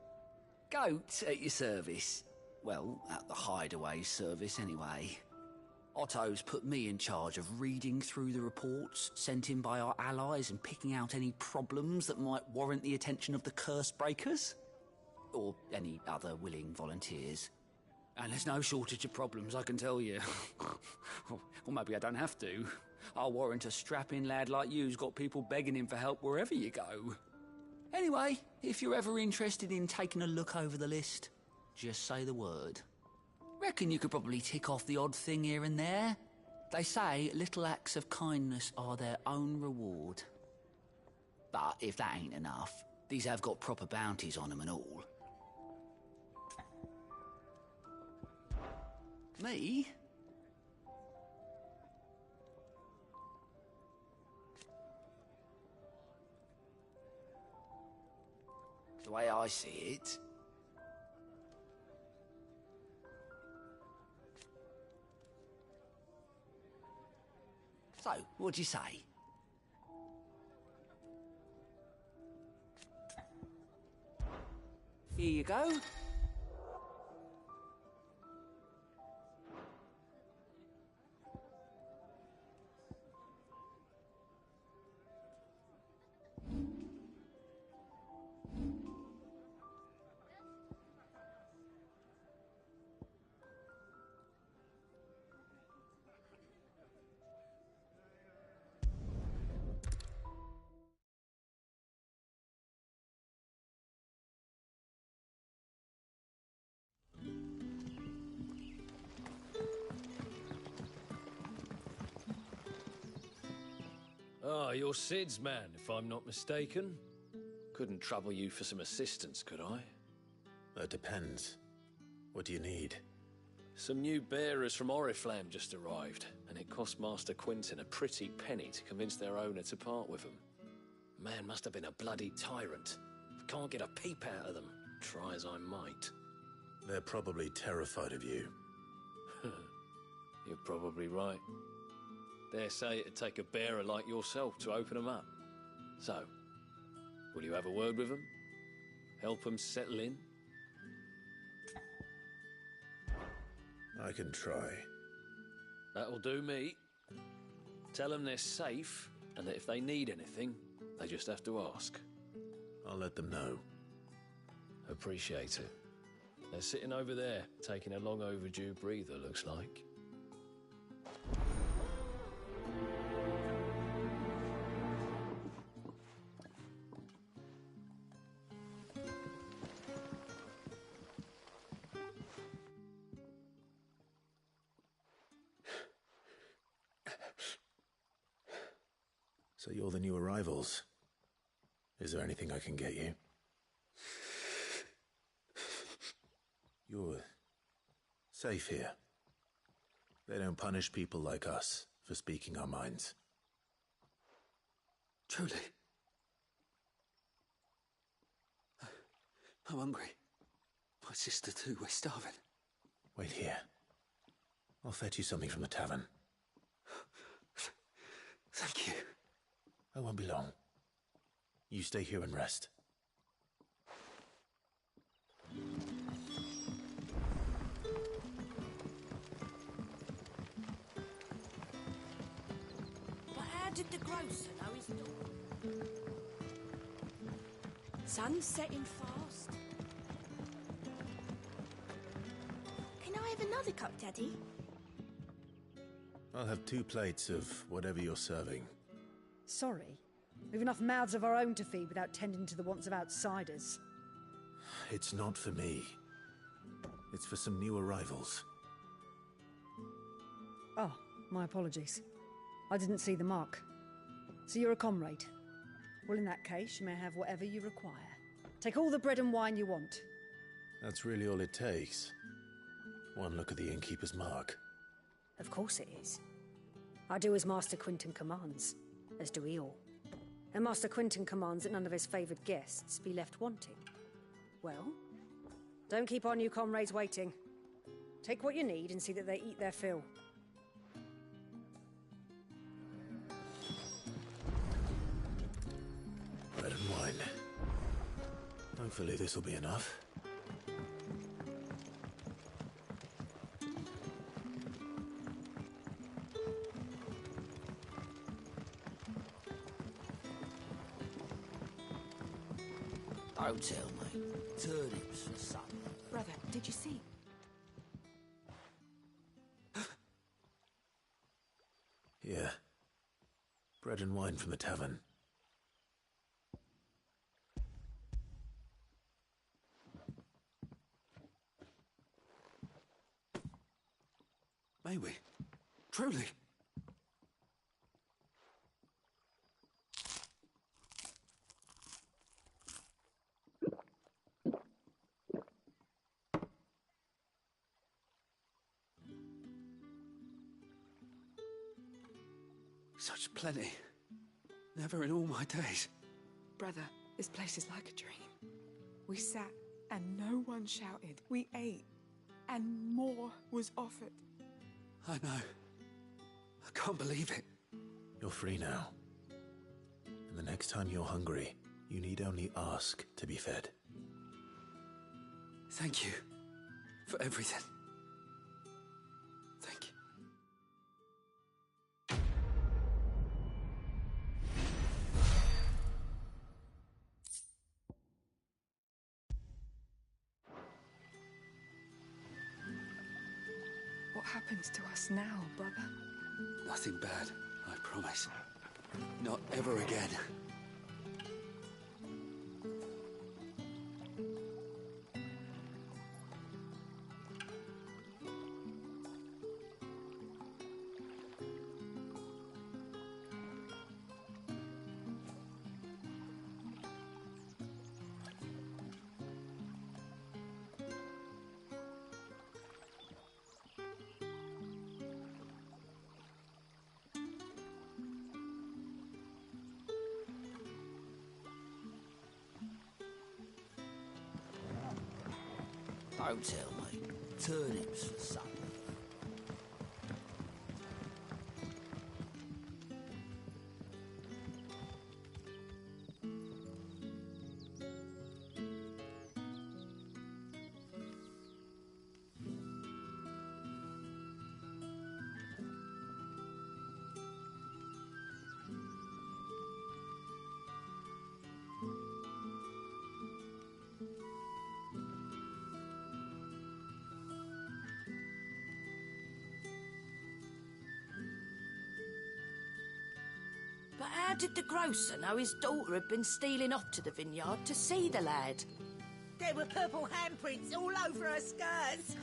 Goat at your service. Well, at the hideaway service, anyway. Otto's put me in charge of reading through the reports sent in by our allies and picking out any problems that might warrant the attention of the curse breakers. Or any other willing volunteers. And there's no shortage of problems, I can tell you. Or maybe I don't have to. I'll warrant a strapping lad like you's got people begging him for help wherever you go. Anyway, if you're ever interested in taking a look over the list, just say the word. Reckon you could probably tick off the odd thing here and there. They say little acts of kindness are their own reward. But if that ain't enough, these have got proper bounties on them and all. Me? The way I see it... So, what'd you say? Here you go. Ah, you're Sid's man, if I'm not mistaken. Couldn't trouble you for some assistance, could I? That depends. What do you need? Some new bearers from Oriflamme just arrived, and it cost Master Quinton a pretty penny to convince their owner to part with them. Man must have been a bloody tyrant. I can't get a peep out of them, try as I might. They're probably terrified of you. You're probably right. Dare say it'd take a bearer like yourself to open them up. So, Will you have a word with them? Help them settle in? I can try. That'll do me. Tell them they're safe, and that if they need anything, they just have to ask. I'll let them know. Appreciate it. They're sitting over there, taking a long overdue breather, looks like. So you're the new arrivals. Is there anything I can get you? You're safe here. They don't punish people like us for speaking our minds. Truly. I'm hungry. My sister too, we're starving. Wait here. I'll fetch you something from the tavern. Thank you. I won't be long. You stay here and rest. But how did the grocer know his daughter? Sun's setting fast. Can I have another cup, Daddy? I'll have 2 plates of whatever you're serving. Sorry. We've enough mouths of our own to feed without tending to the wants of outsiders. It's not for me. It's for some new arrivals. Oh, my apologies. I didn't see the mark. So you're a comrade. Well, in that case, you may have whatever you require. Take all the bread and wine you want. That's really all it takes. One look at the innkeeper's mark. Of course it is. I do as Master Quinton commands, as do we all. And Master Quinton commands that none of his favoured guests be left wanting. Well, don't keep our new comrades waiting. Take what you need and see that they eat their fill. Bread and wine. Hopefully this will be enough. Don't tell me. Turnips for supper. Brother, did you see? Here. Bread and wine from the tavern. May we? Truly? Such plenty. Never in all my days. Brother, this place is like a dream. We sat and no one shouted. We ate and more was offered. I know. I can't believe it. You're free now. And the next time you're hungry, you need only ask to be fed. Thank you for everything. Thank you. What happens to us now, brother? Nothing bad, I promise. Not ever again. Don't tell me. Turnips for supper. But how did the grocer know his daughter had been stealing off to the vineyard to see the lad? There were purple handprints all over her skirts.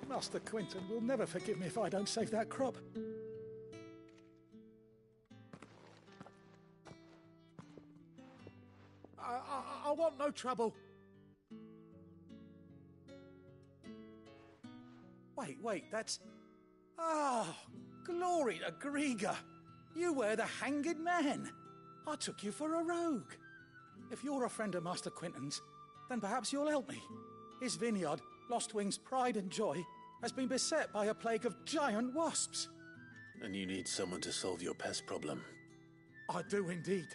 Master Quinton will never forgive me if I don't save that crop. I want no trouble. Wait, that's... Oh, glory to Grieger. You were the hanged man. I took you for a rogue. If you're a friend of Master Quinton's, then perhaps you'll help me. His vineyard, Lostwing's pride and joy, has been beset by a plague of giant wasps. And you need someone to solve your pest problem. I do indeed.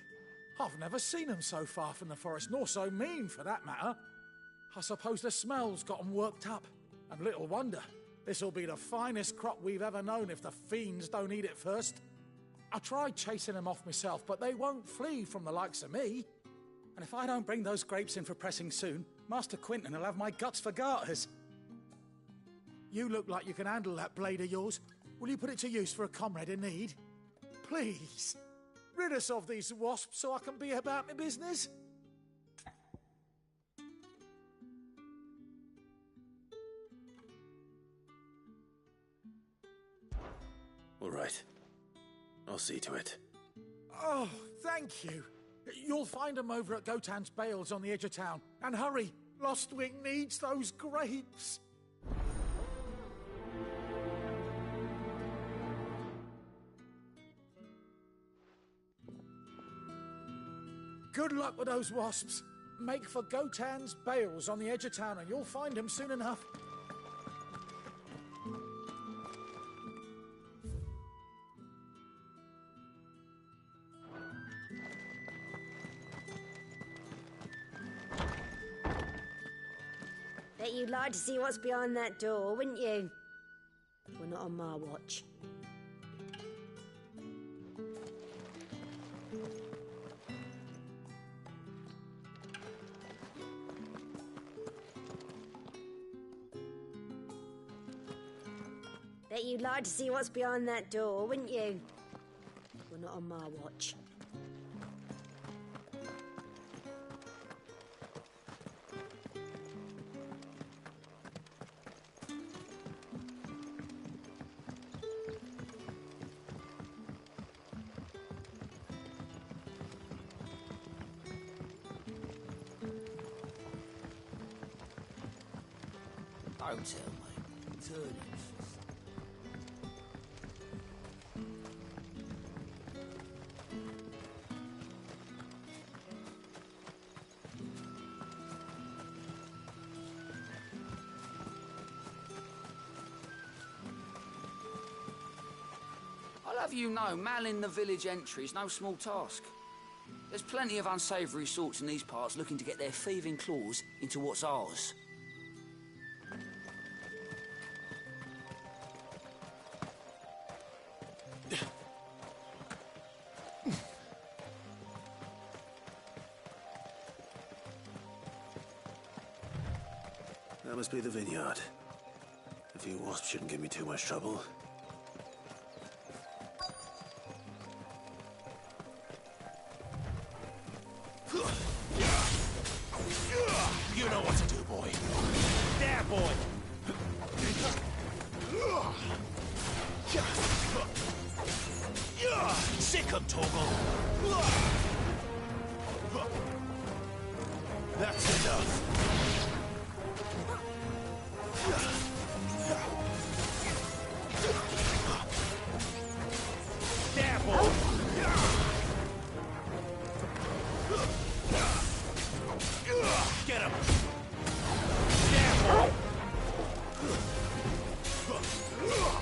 I've never seen them so far from the forest, nor so mean, for that matter. I suppose the smell's got them worked up. And little wonder. This'll be the finest crop we've ever known if the fiends don't eat it first. I tried chasing them off myself, but they won't flee from the likes of me. And if I don't bring those grapes in for pressing soon, Master Quinton will have my guts for garters. You look like you can handle that blade of yours. Will you put it to use for a comrade in need? Please, rid us of these wasps so I can be about my business. All right. I'll see to it. Oh, thank you. You'll find them over at Gotan's Bales on the edge of town. And hurry, Lostwing needs those grapes. Good luck with those wasps. Make for Gotan's Bales on the edge of town and you'll find them soon enough. Bet you'd like to see what's behind that door, wouldn't you? Well, not on my watch. Bet you'd like to see what's behind that door, wouldn't you? Well, not on my watch. Don't tell me. Turn it. I'll have you know, manning the village entry is no small task. There's plenty of unsavoury sorts in these parts looking to get their thieving claws into what's ours. That must be the vineyard. A few wasps shouldn't give me too much trouble. You know what to do, boy. There, boy. Sick him, Torgal. That's enough. There, boy. Get him. There, boy.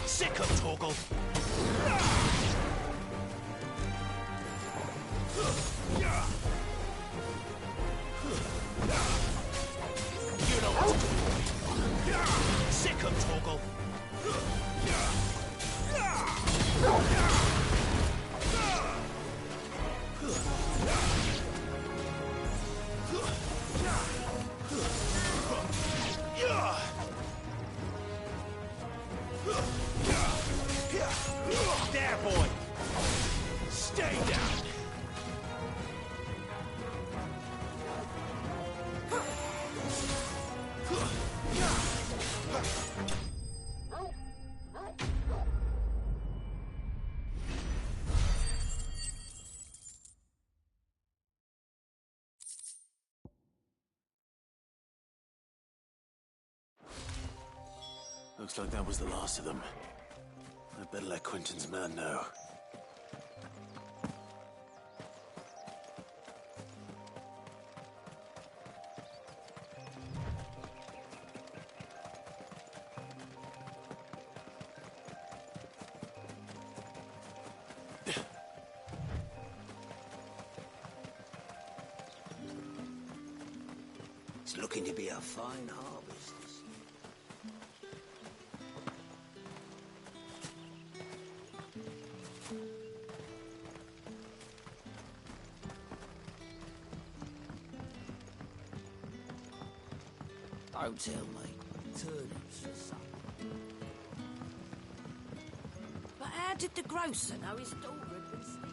Sick him, Torgal. There, boy! Stay down! Looks like that was the last of them. I'd better let Quentin's man know. It's looking to be a fine harvest. Don't tell me. Turnips for supper. But how did the grocer know his daughter had been stealing?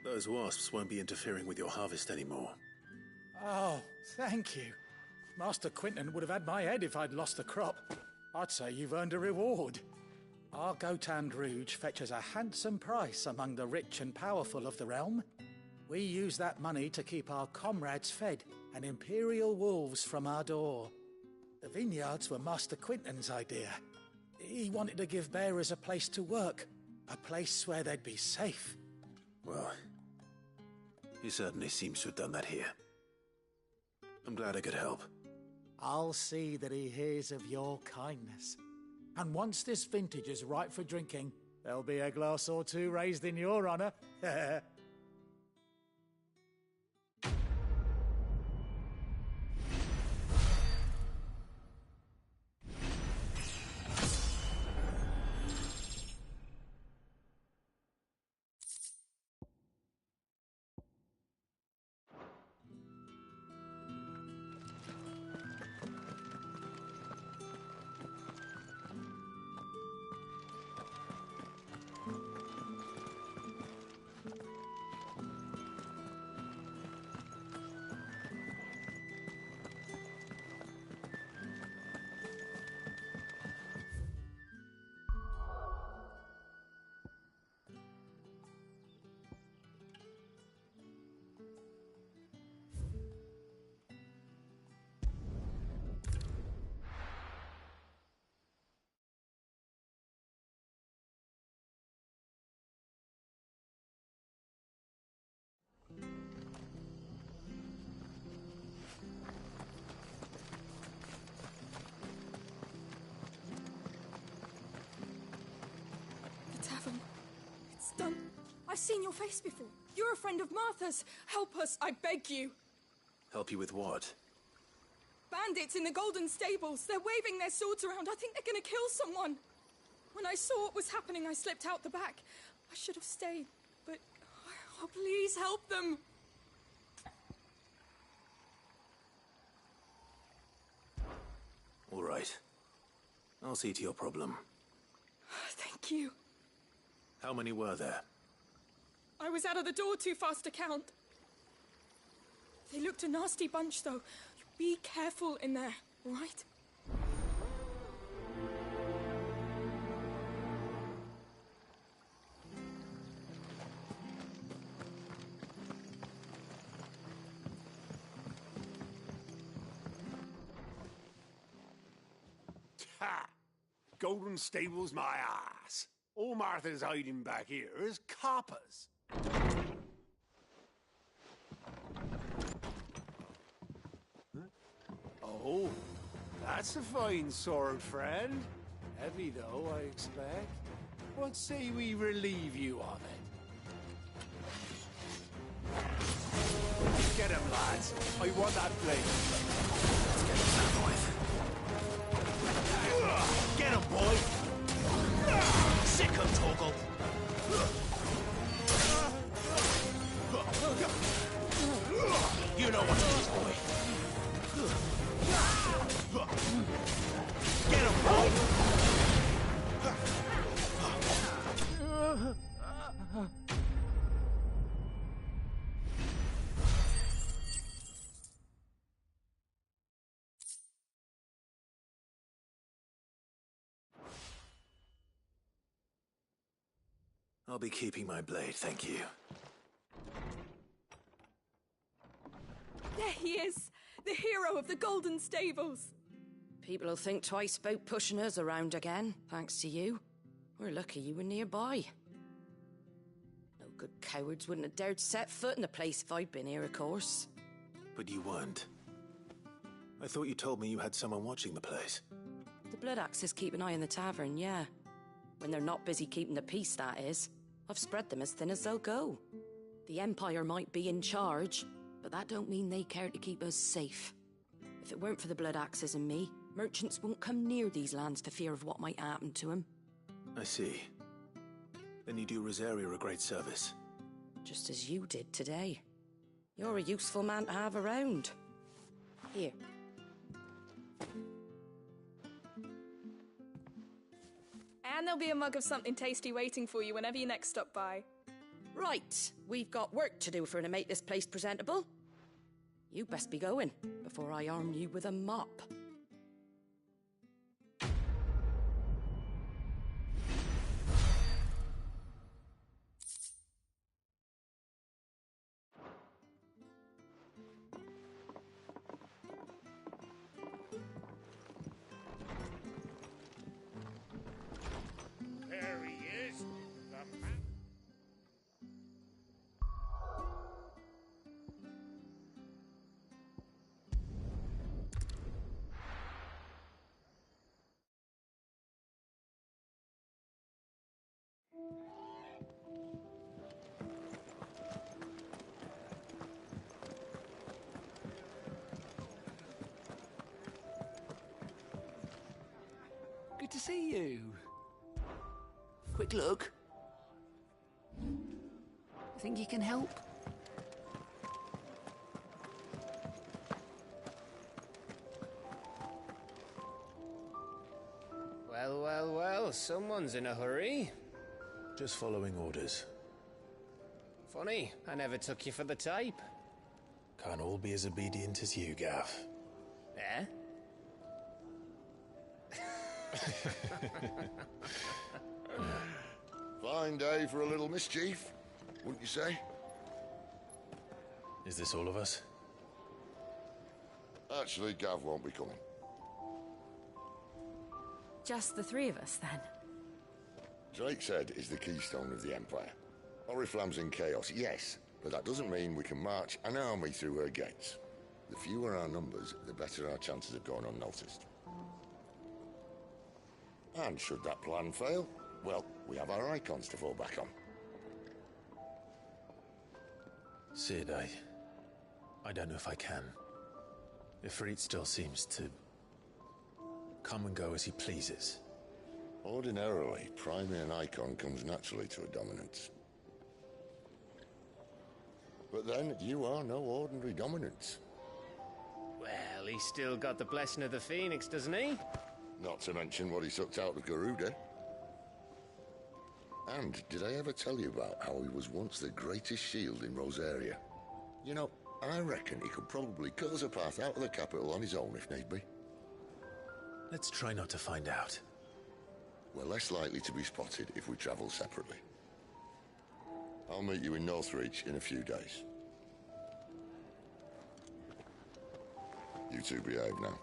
Those wasps won't be interfering with your harvest anymore. Oh, thank you. Master Quentin would have had my head if I'd lost the crop. I'd say you've earned a reward. Our Gotand Rouge fetches a handsome price among the rich and powerful of the realm. We use that money to keep our comrades fed and imperial wolves from our door. The vineyards were Master Quentin's idea. He wanted to give bearers a place to work, a place where they'd be safe. Well, he certainly seems to have done that here. I'm glad I could help. I'll see that he hears of your kindness. And once this vintage is ripe for drinking, there'll be a glass or two raised in your honor. It's done. I've seen your face before. You're a friend of Martha's. Help us, I beg you. Help you with what? Bandits in the Golden Stables. They're waving their swords around. I think they're going to kill someone. When I saw what was happening, I slipped out the back. I should have stayed, but... Oh, please help them. All right. I'll see to your problem. Thank you. How many were there? I was out of the door too fast to count. They looked a nasty bunch, though. Be careful in there, all right? Ha! Golden Stables my ass. All Martha's hiding back here is coppers. Huh? Oh, that's a fine sword, friend. Heavy, though, I expect. What say we relieve you of it? Get him, lads. I want that blade. Let's get this over with. Get him, boy! Sicko Torgal! You know what it is, boy. Get him, boy! I'll be keeping my blade, thank you. There he is! The hero of the Golden Stables! People will think twice about pushing us around again, thanks to you. We're lucky you were nearby. No good cowards wouldn't have dared set foot in the place if I'd been here, of course. But you weren't. I thought you told me you had someone watching the place. The Blood Axes keep an eye on the tavern, yeah. When they're not busy keeping the peace, that is. I've spread them as thin as they'll go. The Empire might be in charge, but that don't mean they care to keep us safe. If it weren't for the Blood Axes and me, merchants won't come near these lands for fear of what might happen to them. I see. Then you do Rosaria a great service. Just as you did today. You're a useful man to have around. Here. And there'll be a mug of something tasty waiting for you whenever you next stop by. Right, we've got work to do for to make this place presentable. You best be going, before I arm you with a mop. There he is, the man. Good to see you. Quick look. Think you can help? Well, well, well, someone's in a hurry. Just following orders. Funny, I never took you for the type. Can't all be as obedient as you, Gav. Eh? Fine day for a little mischief, wouldn't you say? Is this all of us? Actually, Gav won't be coming. Just the three of us, then? Drake's Head is the keystone of the Empire. Oriflamme's in chaos, yes, but that doesn't mean we can march an army through her gates. The fewer our numbers, the better our chances of going unnoticed. And should that plan fail, well, we have our icons to fall back on. Sid, I don't know if I can. Ifrit still seems to come and go as he pleases. Ordinarily, priming an icon comes naturally to a dominance. But then, you are no ordinary dominance. Well, he's still got the blessing of the Phoenix, doesn't he? Not to mention what he sucked out of Garuda. And did I ever tell you about how he was once the greatest shield in Rosaria? You know, I reckon he could probably cut us a path out of the capital on his own if need be. Let's try not to find out. We're less likely to be spotted if we travel separately. I'll meet you in Northreach in a few days. You two behave now.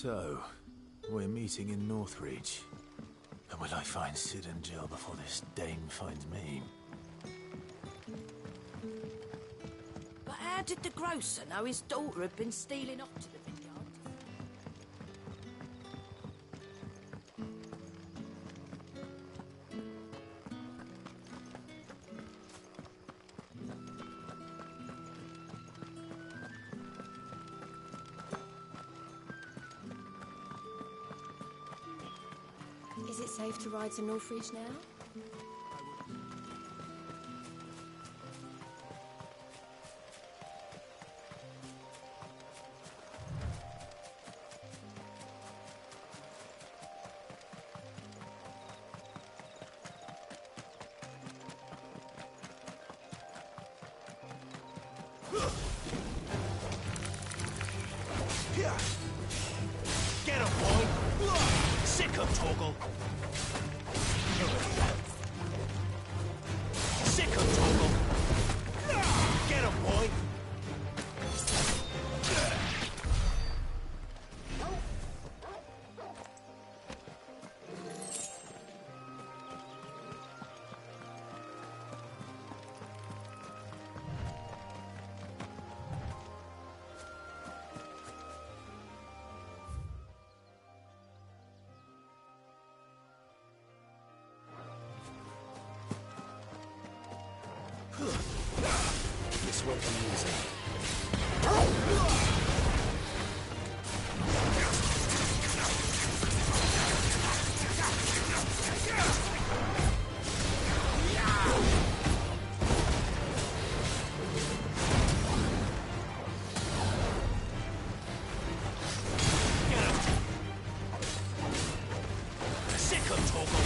So, we're meeting in Northreach. And will I find Sid and Jill before this dame finds me? But how did the grocer know his daughter had been stealing off to the vineyard? Is it safe to ride to Northreach now? Get him, boy! Sick of Torgal! Sick of Torgal! Get him, boy! This won't be easy. Sick of Torgal!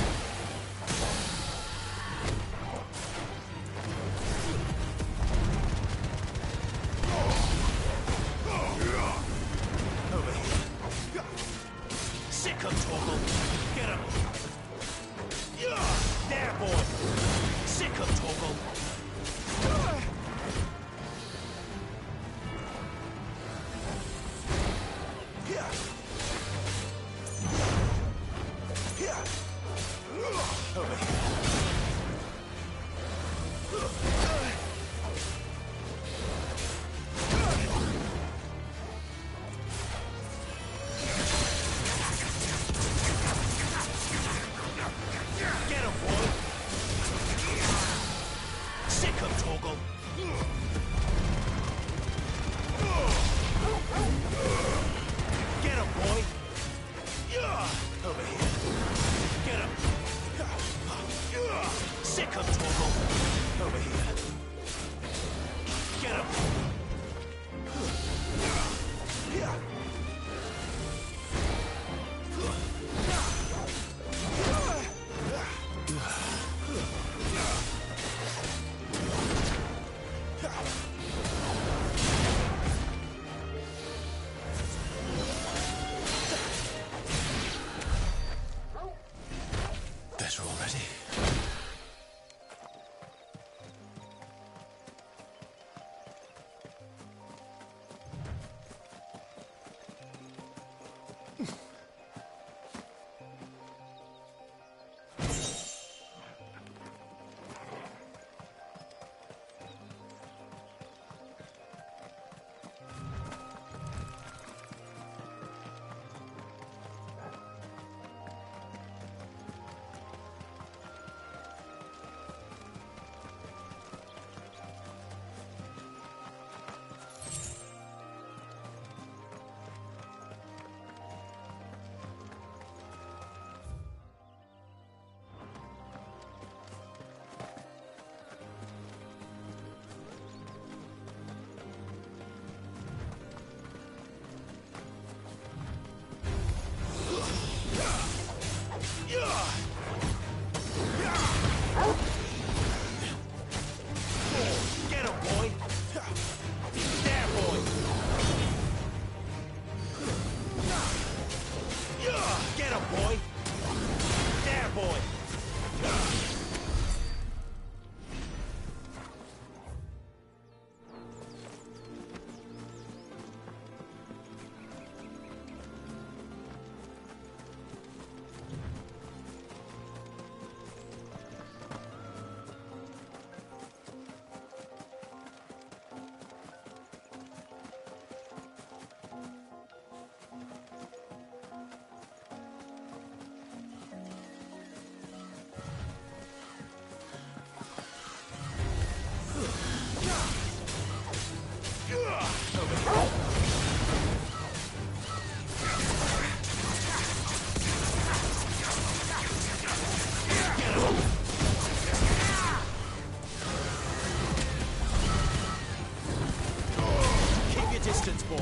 Keep your distance, boy.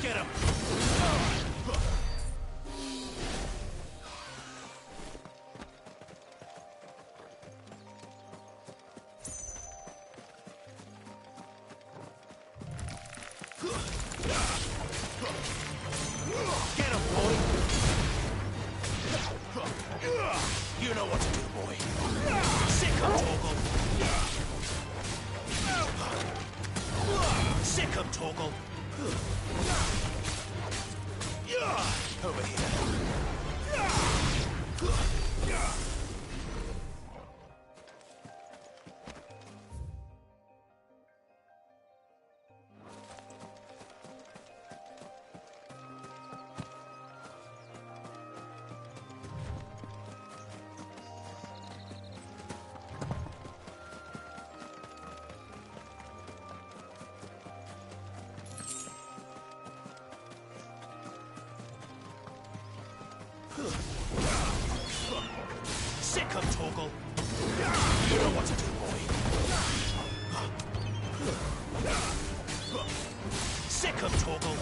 Get him! Get him, boy! You know what to do, boy. Sick him, Torgal! Sick him, Torgal! Over here. Sick him, Torgal! You know what to do, boy. Sick him, Torgal!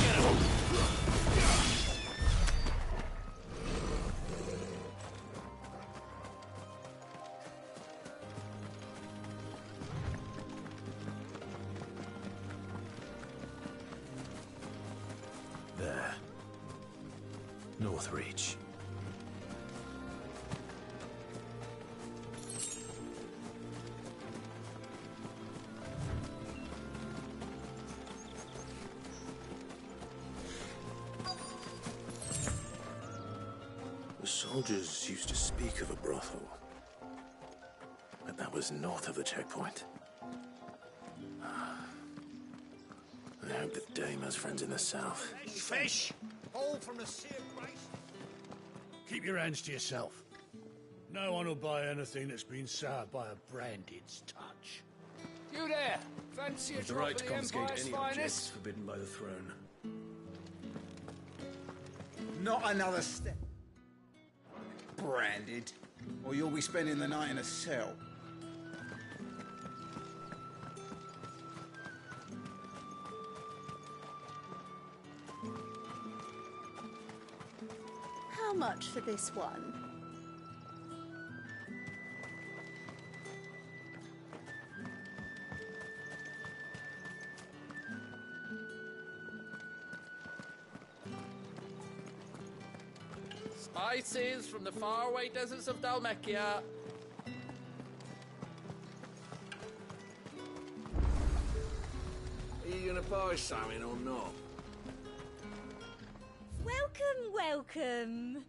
Get him! There. North Reach. The soldiers used to speak of a brothel, but that was north of the checkpoint. I hope that Dame has friends in the south. Fish! All from the Sea of Grace. Keep your hands to yourself. No one will buy anything that's been soured by a branded's touch. You there! Fancy a With the drop right of to the confiscate Empire's any objects finest? forbidden by the throne. Not another step. Branded, or you'll be spending the night in a cell. How much for this one? Spices from the faraway deserts of Dalmekia. Are you gonna buy something or not? Welcome, welcome.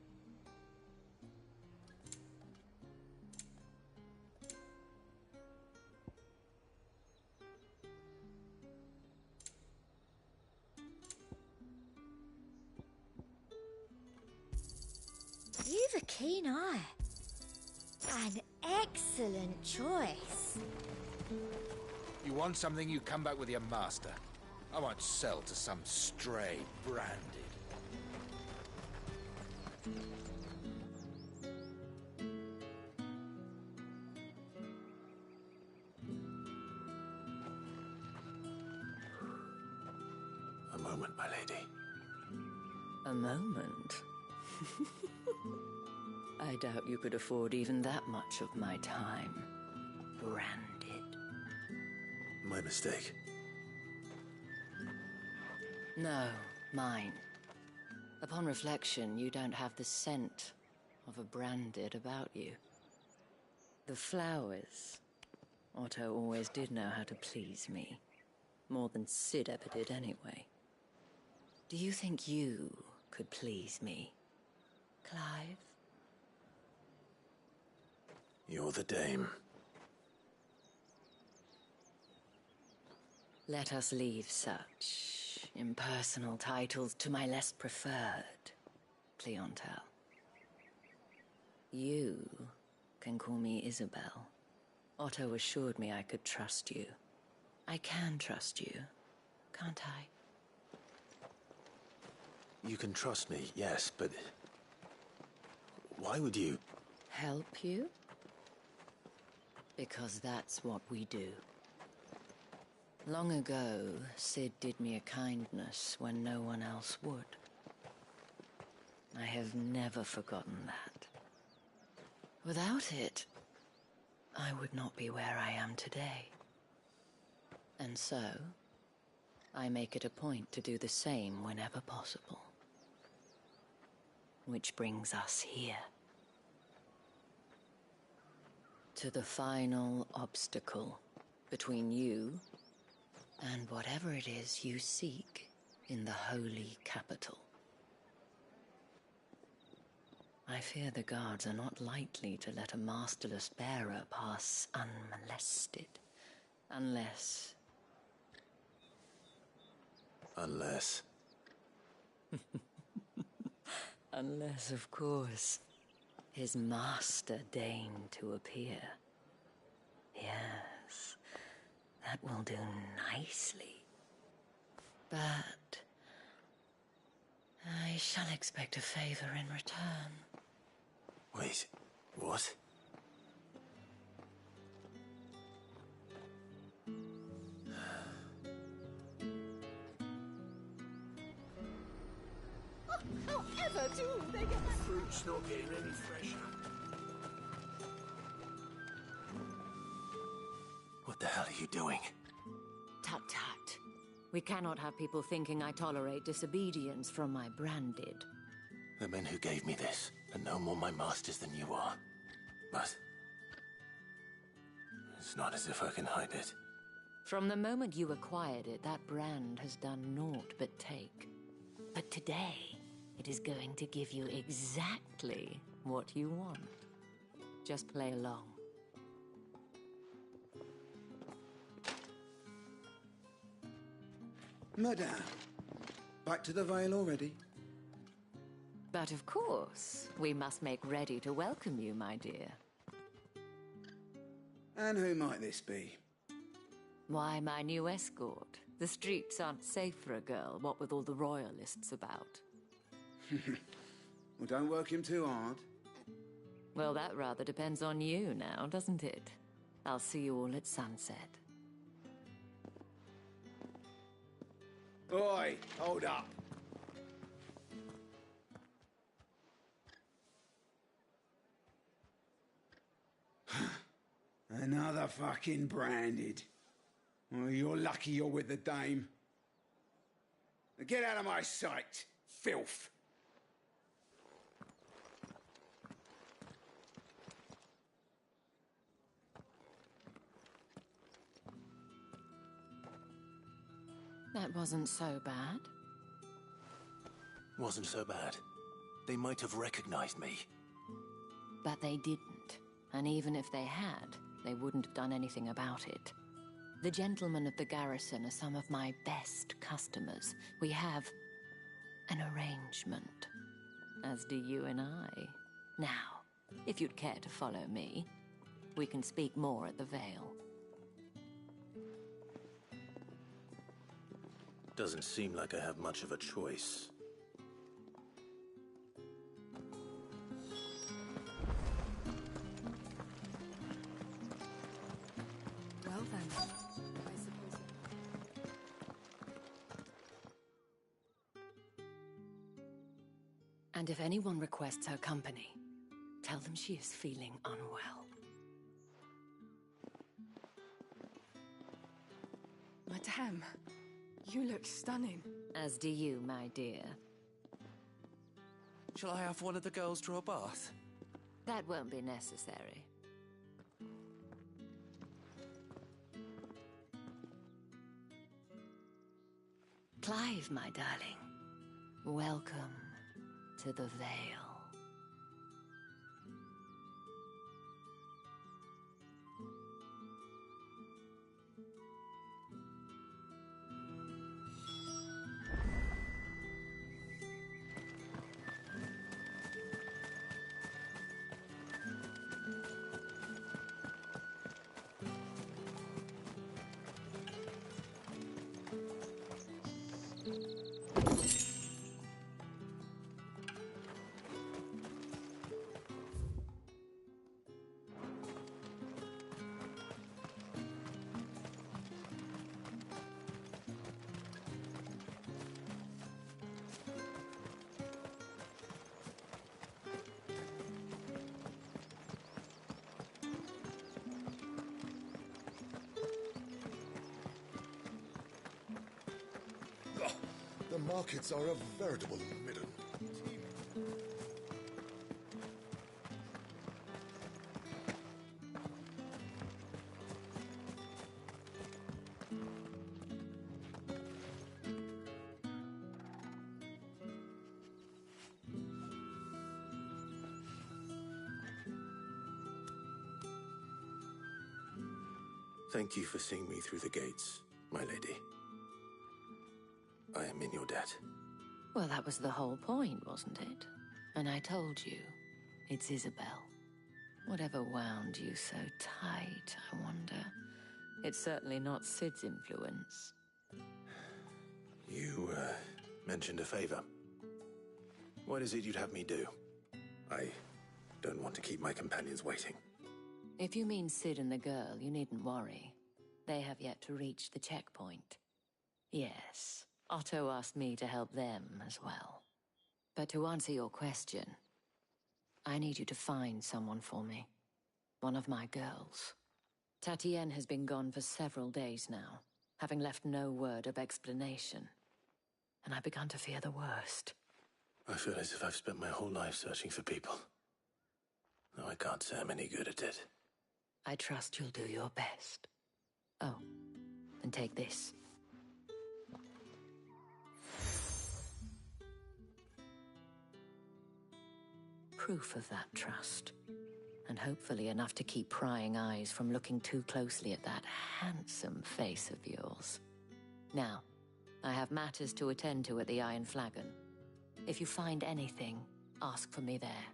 You've a keen eye. An excellent choice. You want something, you come back with your master. I won't sell to some stray branded. A moment, my lady. A moment? I doubt you could afford even that much of my time. Branded. My mistake. No, mine. Upon reflection, you don't have the scent of a branded about you. The flowers. Otto always did know how to please me. More than Sid ever did anyway. Do you think you could please me, Clive? You're the Dame. Let us leave such impersonal titles to my less preferred clientele. You can call me Isabel. Otto assured me I could trust you. I can trust you, can't I? You can trust me, yes, but... why would you... Help you? Because that's what we do. Long ago, Sid did me a kindness when no one else would. I have never forgotten that. Without it, I would not be where I am today. And so, I make it a point to do the same whenever possible. Which brings us here. To the final obstacle between you and whatever it is you seek in the holy capital. I fear the guards are not likely to let a masterless bearer pass unmolested. Unless... Unless... Unless, of course, his master deigned to appear. Yes, that will do nicely. But... I shall expect a favor in return. Wait, what? However do they get that? Fruit's not getting any fresher. What the hell are you doing? Tut-tut. We cannot have people thinking I tolerate disobedience from my branded. The men who gave me this are no more my masters than you are. But... it's not as if I can hide it. From the moment you acquired it, that brand has done naught but take. But today, it is going to give you exactly what you want. Just play along. Madame, back to the Vale already? But of course, we must make ready to welcome you, my dear. And who might this be? Why, my new escort. The streets aren't safe for a girl, what with all the royalists about. Well, don't work him too hard. Well, that rather depends on you now, doesn't it? I'll see you all at sunset. Oi, hold up. Another fucking branded. Well, you're lucky you're with the dame. Now get out of my sight, filth. That wasn't so bad. Wasn't so bad. They might have recognized me. But they didn't. And even if they had, they wouldn't have done anything about it. The gentlemen of the garrison are some of my best customers. We have an arrangement, as do you and I. Now, if you'd care to follow me, we can speak more at the Vale. Doesn't seem like I have much of a choice. Well then, I suppose... And if anyone requests her company, tell them she is feeling unwell. Madame, you look stunning. As do you, my dear. Shall I have one of the girls draw a bath? That won't be necessary. Clive, my darling. Welcome to the Vale. markets are a veritable midden. Thank you for seeing me through the gates, my lady. I am in your debt. Well, that was the whole point, wasn't it? And I told you, it's Isabel. Whatever wound you so tight, I wonder. It's certainly not Sid's influence. You, mentioned a favor. What is it you'd have me do? I don't want to keep my companions waiting. If you mean Sid and the girl, you needn't worry. They have yet to reach the checkpoint. Yes, Otto asked me to help them as well. But to answer your question, I need you to find someone for me. One of my girls. Tatienne has been gone for several days now, having left no word of explanation. And I've begun to fear the worst. I feel as if I've spent my whole life searching for people. No, I can't say I'm any good at it. I trust you'll do your best. Oh, and take this. Proof of that trust. And hopefully enough to keep prying eyes from looking too closely at that handsome face of yours. Now, I have matters to attend to at the Iron Flagon. If you find anything, ask for me there.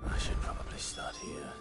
I should probably start here.